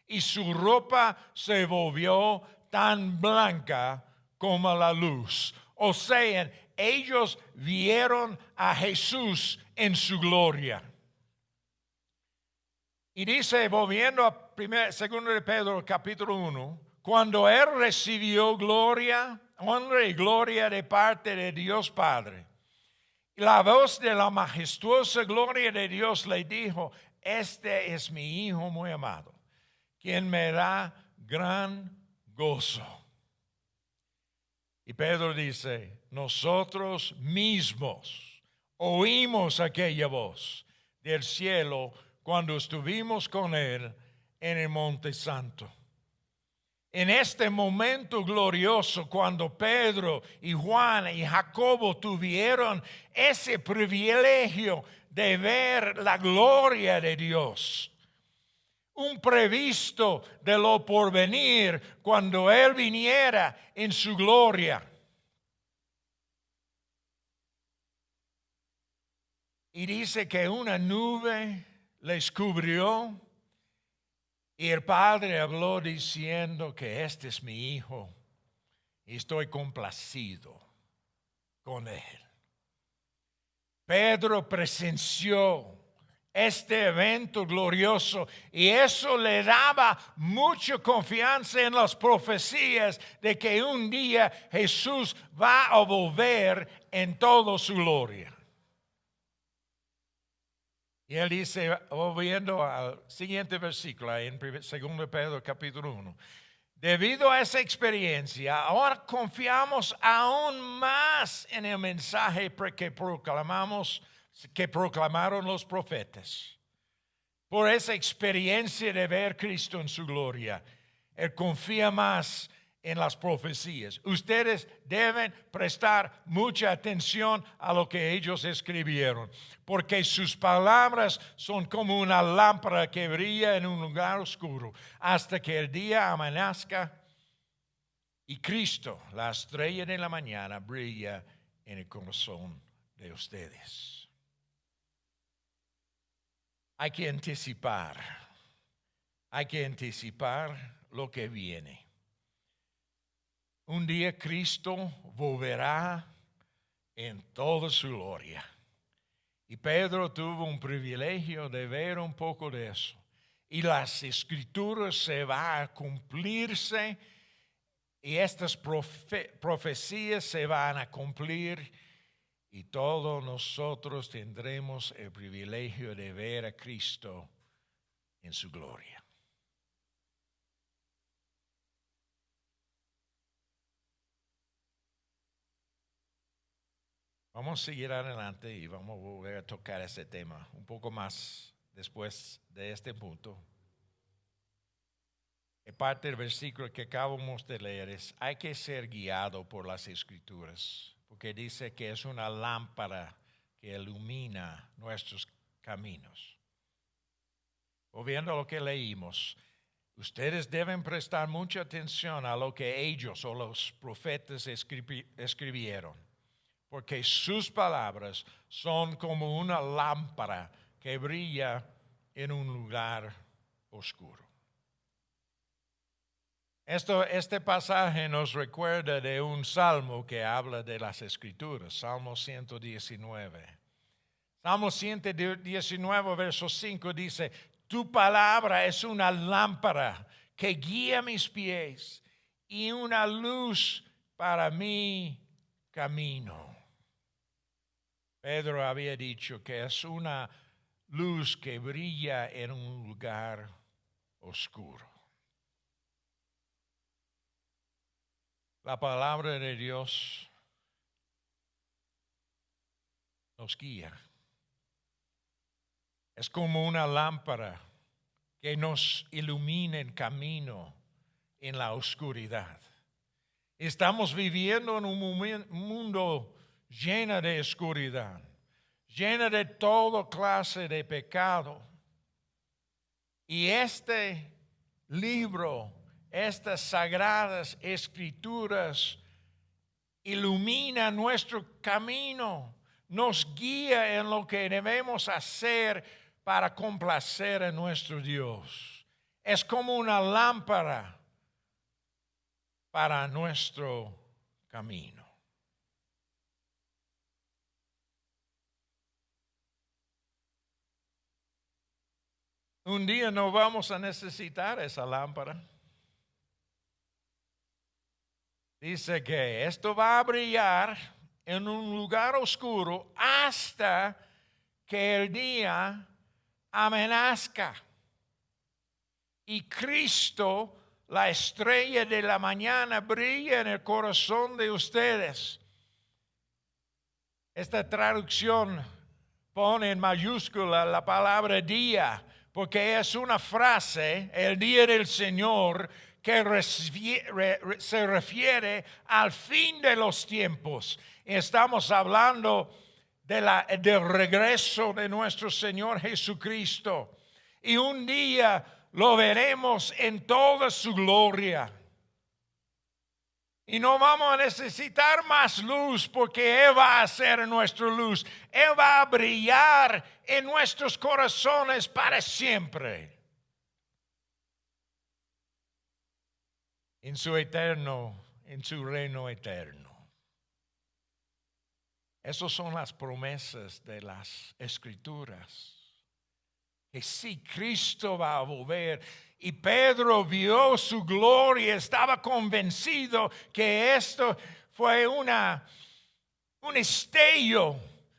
y su ropa se volvió tan blanca como la luz. O sea, ellos vieron a Jesús en su gloria. Y dice, volviendo a 2 de Pedro capítulo 1, cuando él recibió gloria, honra y gloria de parte de Dios Padre, la voz de la majestuosa gloria de Dios le dijo, este es mi Hijo muy amado, quien me da gran gozo. Y Pedro dice, nosotros mismos oímos aquella voz del cielo cuando estuvimos con él en el Monte Santo. En este momento glorioso, cuando Pedro y Juan y Jacobo tuvieron ese privilegio de ver la gloria de Dios, un previsto de lo porvenir cuando Él viniera en su gloria. Y dice que una nube les cubrió. Y el Padre habló diciendo que este es mi Hijo y estoy complacido con él. Pedro presenció este evento glorioso y eso le daba mucha confianza en las profecías de que un día Jesús va a volver en toda su gloria. Y él dice, volviendo al siguiente versículo, en 2 Pedro capítulo 1, debido a esa experiencia, ahora confiamos aún más en el mensaje que proclamaron los profetas. Por esa experiencia de ver a Cristo en su gloria, él confía más en las profecías. Ustedes deben prestar mucha atención a lo que ellos escribieron, porque sus palabras son como una lámpara que brilla en un lugar oscuro hasta que el día amanezca y Cristo, la estrella de la mañana, brilla en el corazón de ustedes. Hay que anticipar lo que viene. Un día Cristo volverá en toda su gloria. Y Pedro tuvo un privilegio de ver un poco de eso. Y las escrituras se van a cumplirse y estas profecías se van a cumplir y todos nosotros tendremos el privilegio de ver a Cristo en su gloria. Vamos a seguir adelante y vamos a volver a tocar ese tema un poco más después de este punto. En parte del versículo que acabamos de leer es, hay que ser guiado por las Escrituras, porque dice que es una lámpara que ilumina nuestros caminos. Volviendo a lo que leímos, ustedes deben prestar mucha atención a lo que ellos o los profetas escribieron. Porque sus palabras son como una lámpara que brilla en un lugar oscuro. Este pasaje nos recuerda de un salmo que habla de las escrituras, Salmo 119. Salmo 119, verso 5 dice, tu palabra es una lámpara que guía mis pies y una luz para mi camino. Pedro había dicho que es una luz que brilla en un lugar oscuro. La palabra de Dios nos guía. Es como una lámpara que nos ilumina el camino en la oscuridad. Estamos viviendo en un mundo lleno de oscuridad, llena de toda clase de pecado. Y este libro, estas sagradas escrituras, ilumina nuestro camino, nos guía en lo que debemos hacer para complacer a nuestro Dios. Es como una lámpara para nuestro camino. Un día no vamos a necesitar esa lámpara. Dice que esto va a brillar en un lugar oscuro hasta que el día amanezca. Y Cristo, la estrella de la mañana, brilla en el corazón de ustedes. Esta traducción pone en mayúscula la palabra día, porque es una frase, el día del Señor, que se refiere al fin de los tiempos. Estamos hablando del regreso de nuestro Señor Jesucristo. Y un día lo veremos en toda su gloria. Y no vamos a necesitar más luz porque Él va a ser nuestra luz. Él va a brillar en nuestros corazones para siempre. En su reino eterno. Esas son las promesas de las Escrituras. Que sí, Cristo va a volver. Y Pedro vio su gloria, estaba convencido que esto fue un destello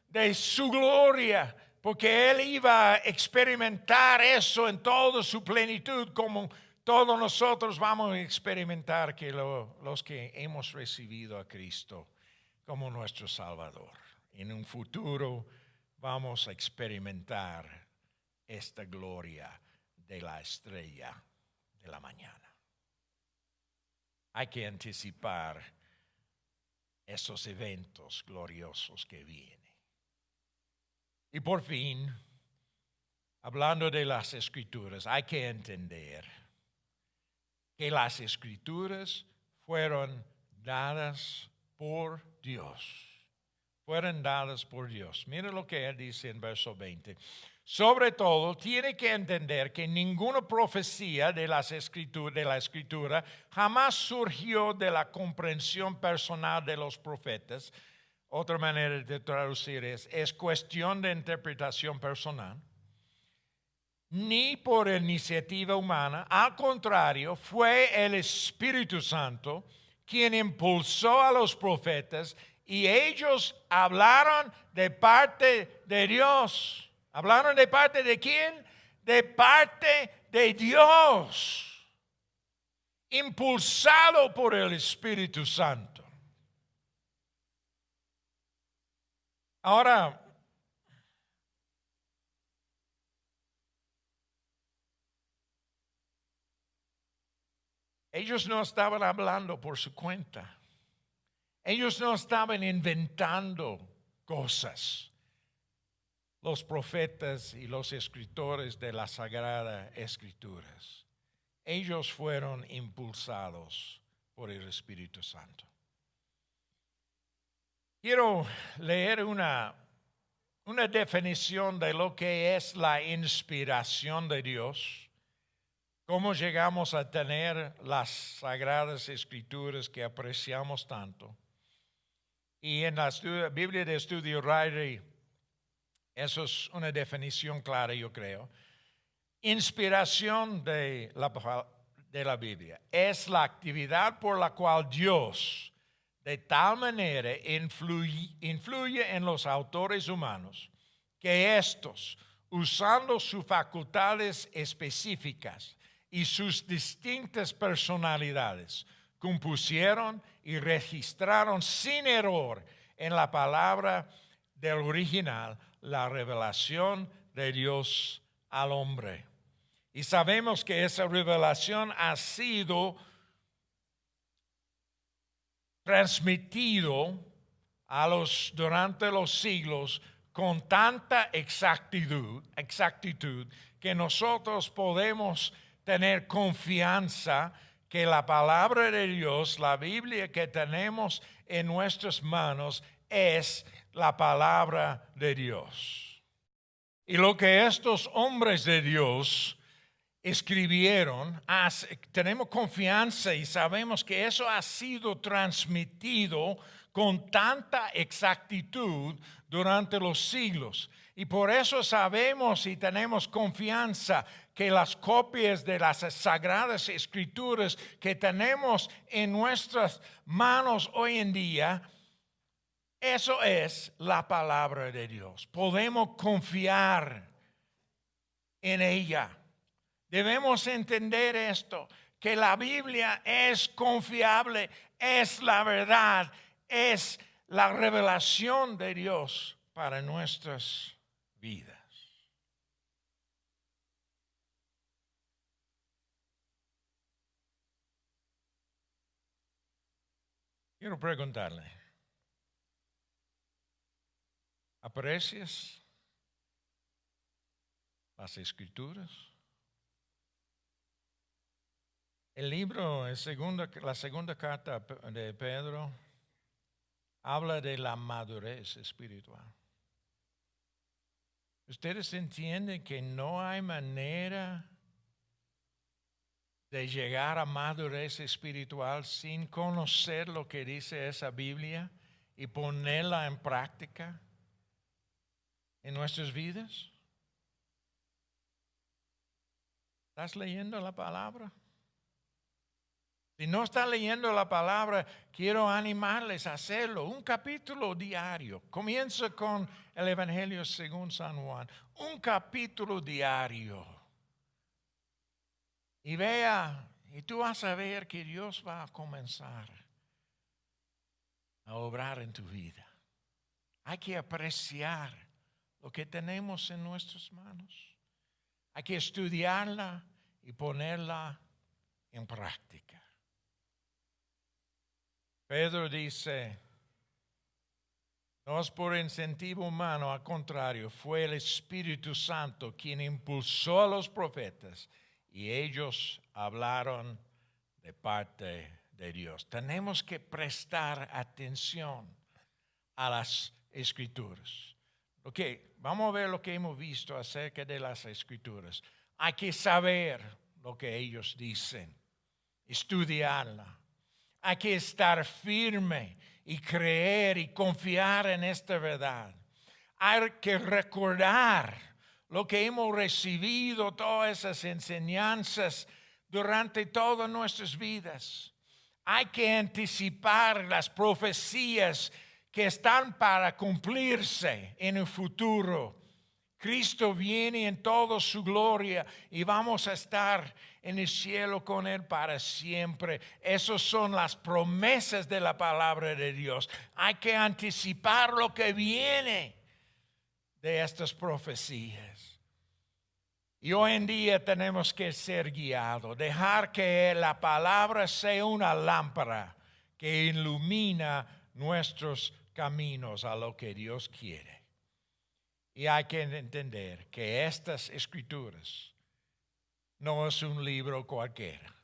de su gloria, porque él iba a experimentar eso en toda su plenitud, como todos nosotros vamos a experimentar que los que hemos recibido a Cristo como nuestro Salvador. En un futuro vamos a experimentar esta gloria de la estrella de la mañana. Hay que anticipar esos eventos gloriosos que vienen. Y por fin, hablando de las Escrituras, hay que entender que las Escrituras fueron dadas por Dios. Fueron dadas por Dios. Mira lo que él dice en verso 20. Sobre todo, tiene que entender que ninguna profecía de la Escritura jamás surgió de la comprensión personal de los profetas. Otra manera de traducir es cuestión de interpretación personal. Ni por iniciativa humana. Al contrario, fue el Espíritu Santo quien impulsó a los profetas y ellos hablaron de parte de Dios. ¿Hablaron de parte de quién? De parte de Dios. Impulsado por el Espíritu Santo. Ahora, ellos no estaban hablando por su cuenta. Ellos no estaban inventando cosas. Los profetas y los escritores de las Sagradas Escrituras. Ellos fueron impulsados por el Espíritu Santo. Quiero leer una definición de lo que es la inspiración de Dios. Cómo llegamos a tener las Sagradas Escrituras que apreciamos tanto. Y en la Biblia de Estudio Riley, eso es una definición clara, yo creo. Inspiración de la Biblia es la actividad por la cual Dios de tal manera influye en los autores humanos que estos, usando sus facultades específicas y sus distintas personalidades, compusieron y registraron sin error en la palabra del original la revelación de Dios al hombre. Y sabemos que esa revelación ha sido transmitido durante los siglos con tanta exactitud que nosotros podemos tener confianza que la palabra de Dios, la Biblia que tenemos en nuestras manos, es la palabra de Dios. Y lo que estos hombres de Dios escribieron, tenemos confianza y sabemos que eso ha sido transmitido con tanta exactitud durante los siglos. Y por eso sabemos y tenemos confianza que las copias de las Sagradas Escrituras que tenemos en nuestras manos hoy en día, eso es la palabra de Dios. Podemos confiar en ella. Debemos entender esto, que la Biblia es confiable, es la verdad, es la revelación de Dios para nuestras vidas. Quiero preguntarle, ¿aprecias las Escrituras? El libro, la segunda carta de Pedro, habla de la madurez espiritual. Ustedes entienden que no hay manera de llegar a madurez espiritual sin conocer lo que dice esa Biblia y ponerla en práctica en nuestras vidas. ¿Estás leyendo la palabra? Si no está leyendo la palabra, quiero animarles a hacerlo. Un capítulo diario. Comienza con el Evangelio según San Juan. Un capítulo diario. Y vea, y tú vas a ver que Dios va a comenzar a obrar en tu vida. Hay que apreciar lo que tenemos en nuestras manos. Hay que estudiarla y ponerla en práctica. Pedro dice, no es por incentivo humano, al contrario, fue el Espíritu Santo quien impulsó a los profetas y ellos hablaron de parte de Dios. Tenemos que prestar atención a las Escrituras. Vamos a ver lo que hemos visto acerca de las Escrituras. Hay que saber lo que ellos dicen, estudiarla. Hay que estar firme y creer y confiar en esta verdad. Hay que recordar lo que hemos recibido, todas esas enseñanzas durante todas nuestras vidas. Hay que anticipar las profecías que están para cumplirse en el futuro. Cristo viene en toda su gloria y vamos a estar en el cielo con Él para siempre. Esas son las promesas de la palabra de Dios. Hay que anticipar lo que viene de estas profecías. Y hoy en día tenemos que ser guiados, dejar que la palabra sea una lámpara que ilumina nuestros caminos a lo que Dios quiere. Y hay que entender que estas Escrituras no es un libro cualquiera,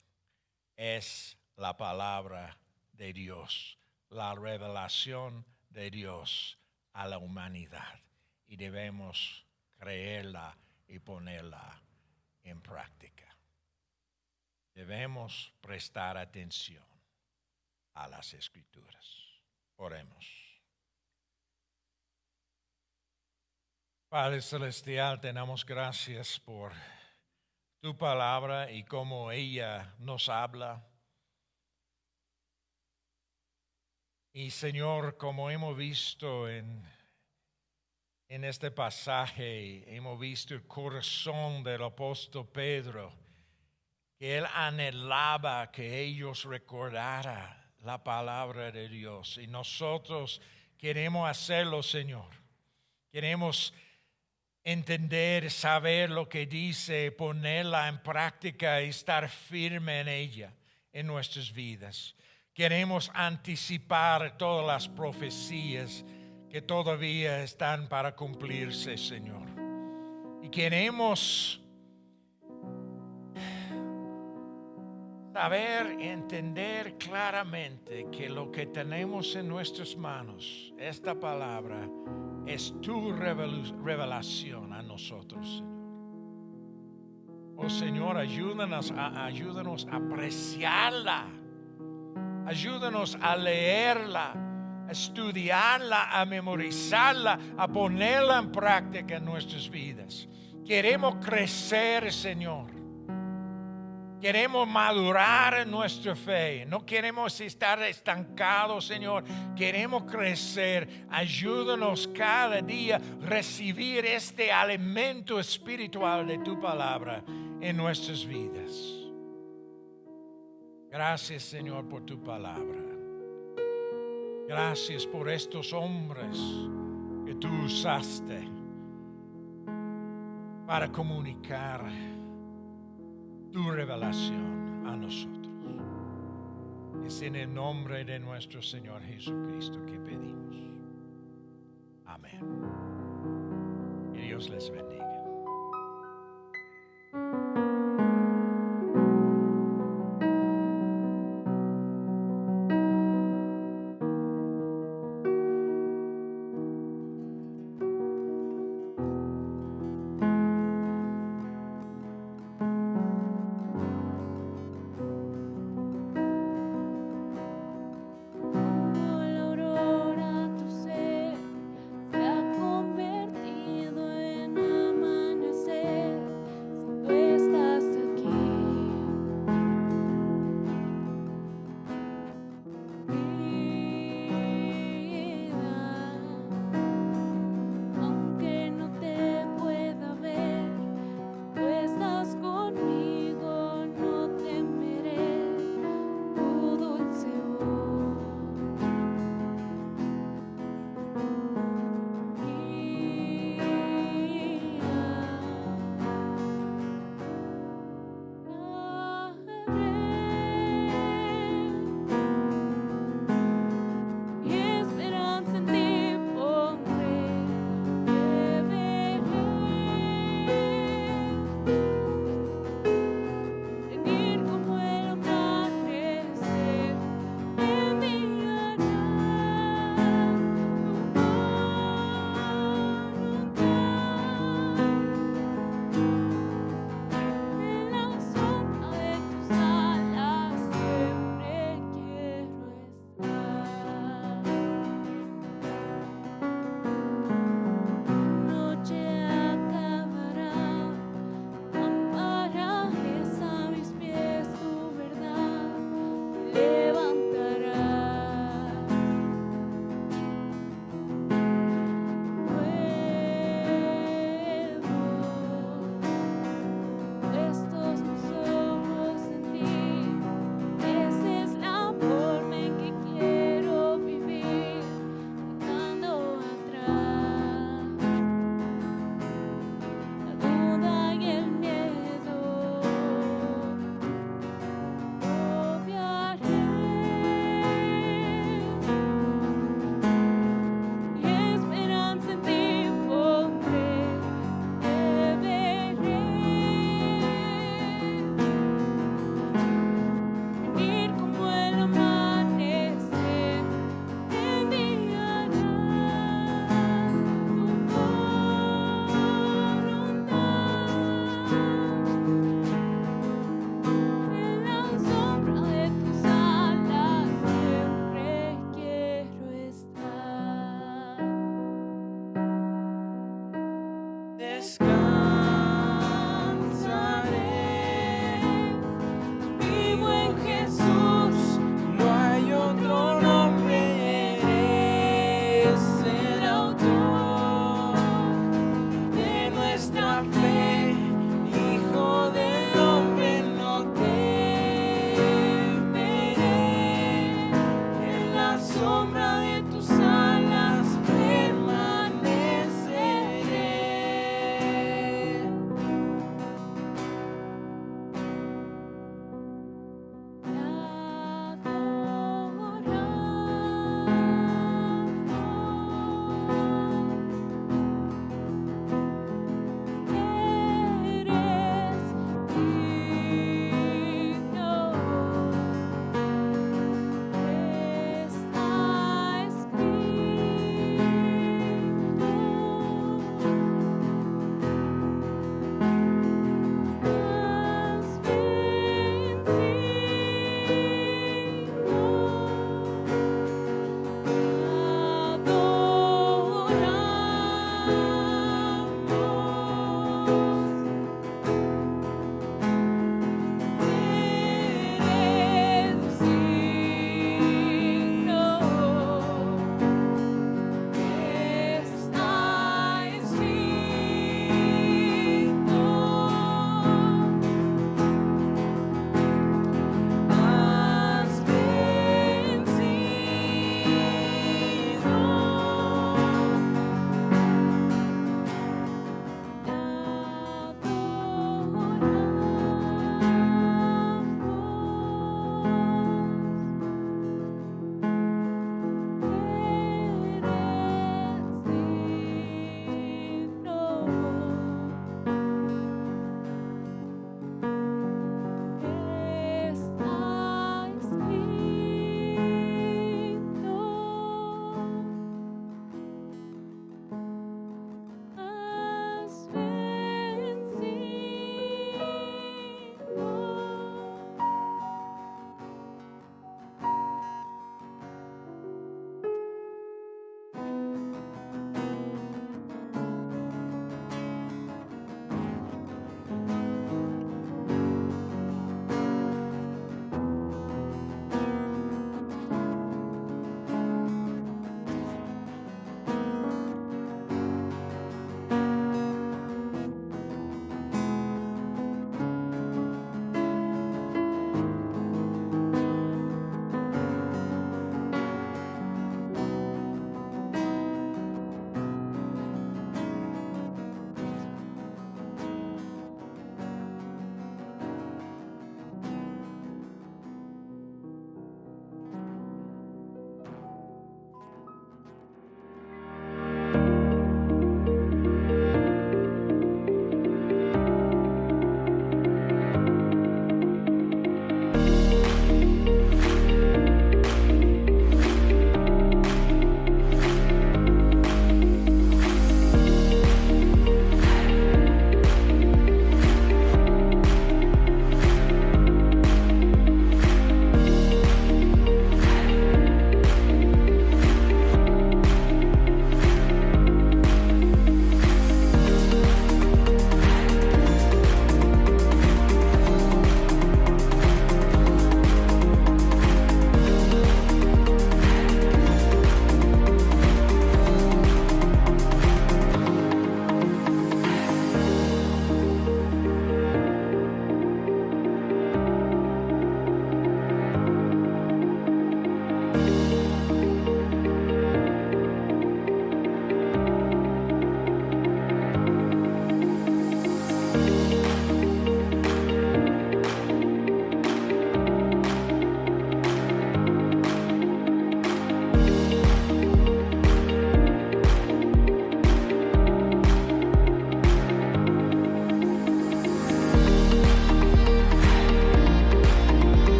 es la palabra de Dios, la revelación de Dios a la humanidad. Y debemos creerla y ponerla en práctica. Debemos prestar atención a las Escrituras. Oremos. Padre Celestial, te damos gracias por tu palabra y cómo ella nos habla. Y Señor, como hemos visto en este pasaje, hemos visto el corazón del apóstol Pedro, que él anhelaba que ellos recordaran la palabra de Dios. Y nosotros queremos hacerlo, Señor. Queremos entender, saber lo que dice, ponerla en práctica y estar firme en ella en nuestras vidas. Queremos anticipar todas las profecías que todavía están para cumplirse, Señor. Y queremos saber, entender claramente que lo que tenemos en nuestras manos, esta palabra, es tu revelación a nosotros, Señor. Oh Señor, ayúdanos a apreciarla. Ayúdanos a leerla, a estudiarla, a memorizarla, a ponerla en práctica en nuestras vidas. Queremos crecer, Señor. Queremos madurar en nuestra fe. No queremos estar estancados, Señor. Queremos crecer. Ayúdanos cada día a recibir este alimento espiritual de tu palabra en nuestras vidas. Gracias, Señor, por tu palabra. Gracias por estos hombres que tú usaste para comunicar tu revelación a nosotros. Es en el nombre de nuestro Señor Jesucristo que pedimos. Amén. Que Dios les bendiga. Como la aurora tu ser se ha convertido en amanecer.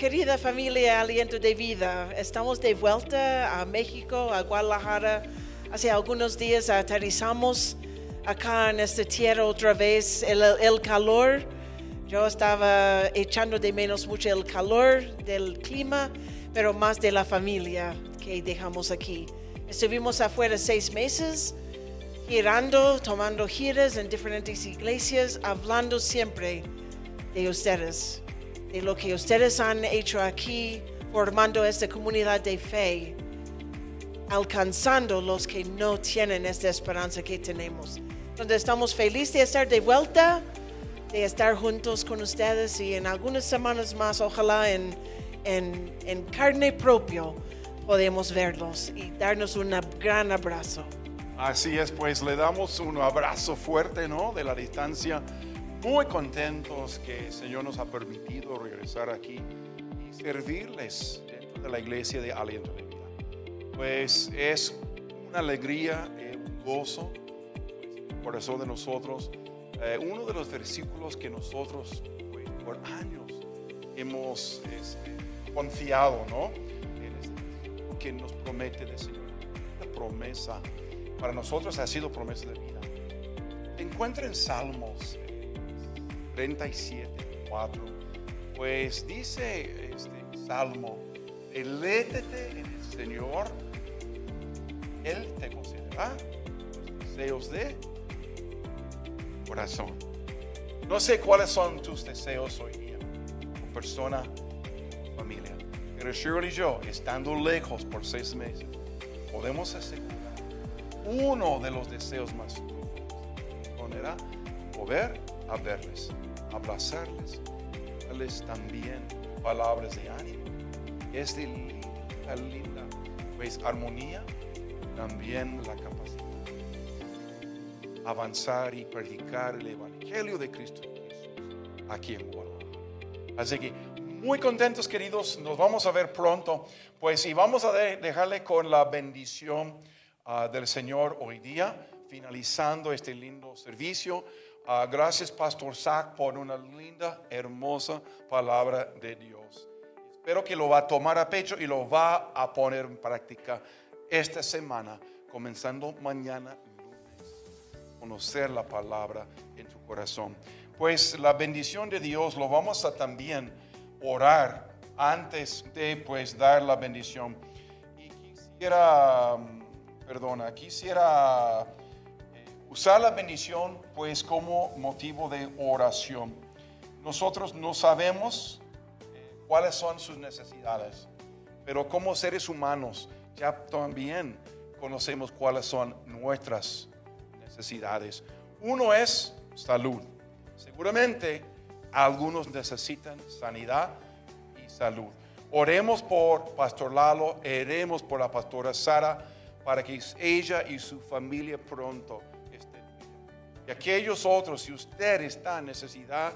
querida familia Aliento de Vida, estamos de vuelta a México, a Guadalajara. Hace algunos días aterrizamos acá en esta tierra otra vez. El calor, yo estaba echando de menos mucho el calor del clima, pero más de la familia que dejamos aquí. Estuvimos afuera 6 meses, girando, tomando giras en diferentes iglesias, hablando siempre de ustedes, de lo que ustedes han hecho aquí, formando esta comunidad de fe, alcanzando los que no tienen esta esperanza que tenemos. Donde estamos felices de estar de vuelta, de estar juntos con ustedes y en algunas semanas más, ojalá en carne propia, podemos verlos y darnos un gran abrazo. Así es, pues le damos un abrazo fuerte, ¿no? De la distancia. Muy contentos que el Señor nos ha permitido regresar aquí y servirles dentro de la iglesia de Aliento de Vida. Pues es una alegría, un gozo, pues, en el corazón de nosotros. Uno de los versículos que nosotros pues, por años hemos confiado, ¿no? Que nos promete el Señor. Esta promesa para nosotros ha sido promesa de vida. Encuentra en Salmos 37:4, pues dice este Salmo: deleítate en el Señor, Él te concederá los deseos de corazón. No sé cuáles son tus deseos hoy día, como persona, como familia. Pero Shirley y yo, estando lejos por 6 meses, podemos asegurar uno de los deseos más profundos era poder verles, abrazarles, darles también palabras de ánimo. Es de linda, pues armonía, también la capacidad de avanzar y predicar el Evangelio de Cristo Jesús aquí en Guadalajara. Así que muy contentos, queridos, nos vamos a ver pronto, pues y vamos a dejarle con la bendición del Señor hoy día, finalizando este lindo servicio. Gracias, Pastor Zach, por una linda, hermosa palabra de Dios. Espero que lo va a tomar a pecho y lo va a poner en práctica esta semana, comenzando mañana lunes, conocer la palabra en tu corazón. Pues la bendición de Dios lo vamos a también orar antes de pues dar la bendición. Y quisiera usar la bendición pues como motivo de oración. Nosotros no sabemos cuáles son sus necesidades, pero como seres humanos ya también conocemos cuáles son nuestras necesidades. Uno es salud. Seguramente algunos necesitan sanidad y salud. Oremos por Pastor Lalo, oremos por la pastora Sara, para que ella y su familia pronto estén bien. Y aquellos otros, si usted está en necesidad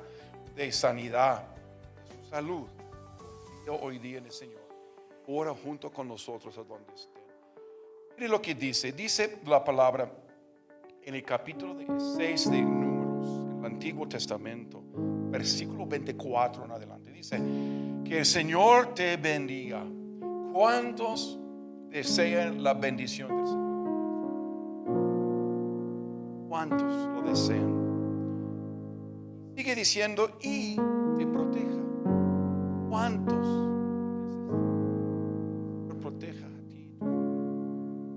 de sanidad, de su salud, hoy día en el Señor, ora junto con nosotros a donde estén. Mire lo que dice la palabra en el capítulo 6 de Números, en el Antiguo Testamento, versículo 24 en adelante. Dice: que el Señor te bendiga. ¿Cuántos desean la bendición del Señor? ¿Cuántos lo desean? Sigue diciendo: y te proteja. ¿Cuántos te proteja a ti?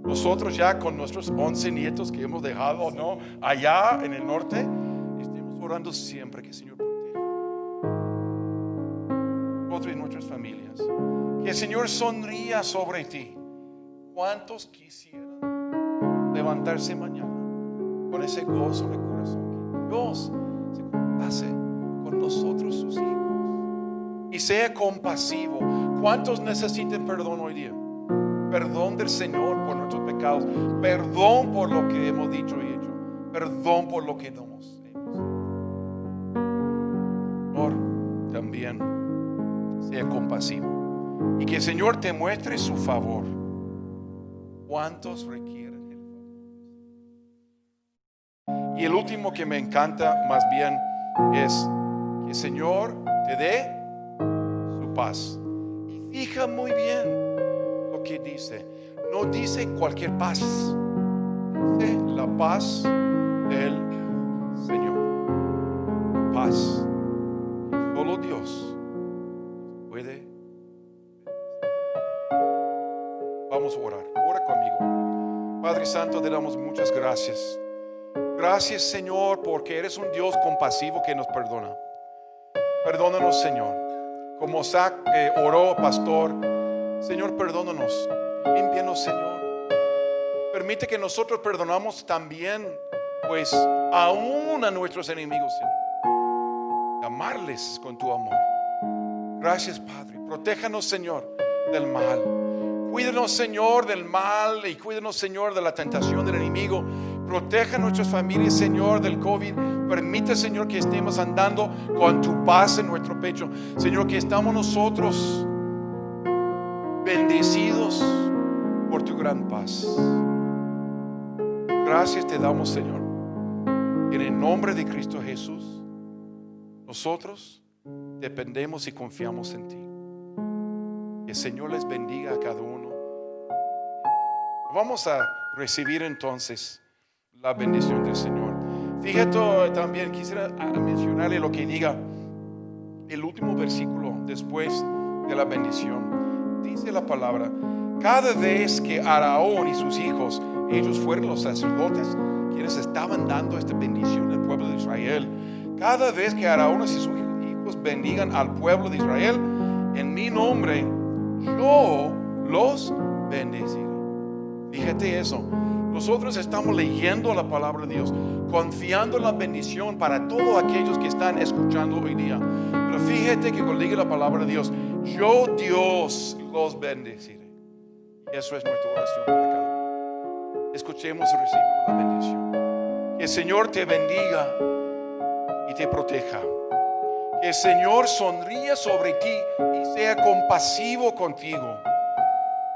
Nosotros ya con nuestros 11 nietos que hemos dejado, ¿no?, allá en el norte, estemos orando siempre que el Señor proteja nosotros y nuestras familias. Que el Señor sonría sobre ti. ¿Cuántos quisieran levantarse mañana con ese gozo de corazón? Que Dios se compase con nosotros, sus hijos, y sea compasivo. ¿Cuántos necesitan perdón hoy día? Perdón del Señor por nuestros pecados. Perdón por lo que hemos dicho y hecho. Perdón por lo que no hemos hecho. Señor, también sea compasivo. Y que el Señor te muestre su favor. ¿Cuántos requieren el favor? Y el último que me encanta más bien es que el Señor te dé su paz. Fija muy bien lo que dice. No dice cualquier paz. Dice la paz del Señor. Paz. Solo Dios puede. Vamos a orar. Ora conmigo. Padre Santo, te damos muchas gracias. Gracias, Señor, porque eres un Dios compasivo que nos perdona. Perdónanos, Señor. Como Isaac oró, pastor, Señor, perdónanos. Límpianos, Señor. Permite que nosotros perdonamos también, pues, aún a nuestros enemigos, Señor. Amarles con tu amor. Gracias, Padre. Protéjanos, Señor, del mal. Cuídanos, Señor, del mal y cuídanos, Señor, de la tentación del enemigo. Proteja a nuestras familias, Señor, del COVID. Permite, Señor, que estemos andando con tu paz en nuestro pecho. Señor, que estamos nosotros bendecidos por tu gran paz. Gracias te damos, Señor. En el nombre de Cristo Jesús, nosotros dependemos y confiamos en ti. Que el Señor les bendiga a cada uno. Vamos a recibir entonces la bendición del Señor. Fíjate también, quisiera mencionarle lo que diga el último versículo después de la bendición. Dice la palabra: cada vez que Aarón y sus hijos, ellos fueron los sacerdotes quienes estaban dando esta bendición al pueblo de Israel. Cada vez que Aarón y sus hijos bendigan al pueblo de Israel en mi nombre, yo los bendeciré. Fíjate eso. Nosotros estamos leyendo la palabra de Dios, confiando en la bendición para todos aquellos que están escuchando hoy día. Pero fíjate que cuando diga la palabra de Dios, yo Dios los bendeciré. Eso es nuestra oración para cada uno. Escuchemos y recibimos la bendición. Que el Señor te bendiga y te proteja. Que el Señor sonríe sobre ti y sea compasivo contigo.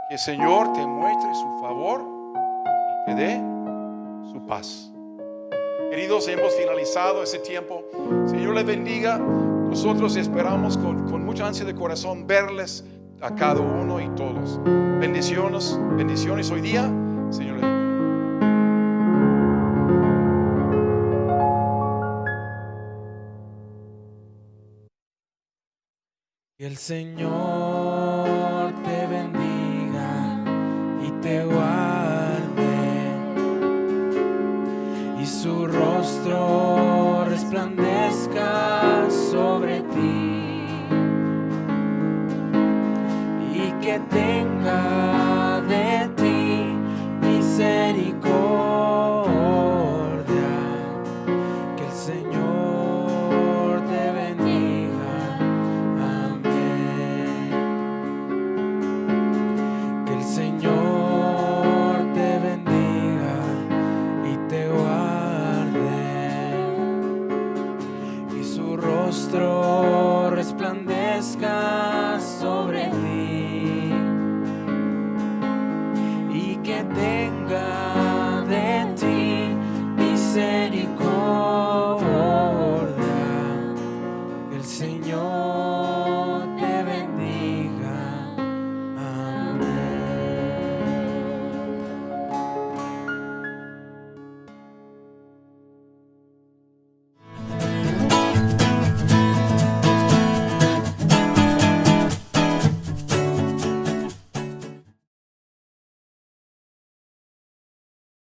Que el Señor te muestre su favor y te dé su paz. Queridos, hemos finalizado ese tiempo. Señor les bendiga. Nosotros esperamos con mucha ansia de corazón verles a cada uno y todos. Bendiciones hoy día. Señor les bendiga. Que el Señor te bendiga y te guarde, y su rostro resplandezca sobre ti, y que tenga de ti misericordia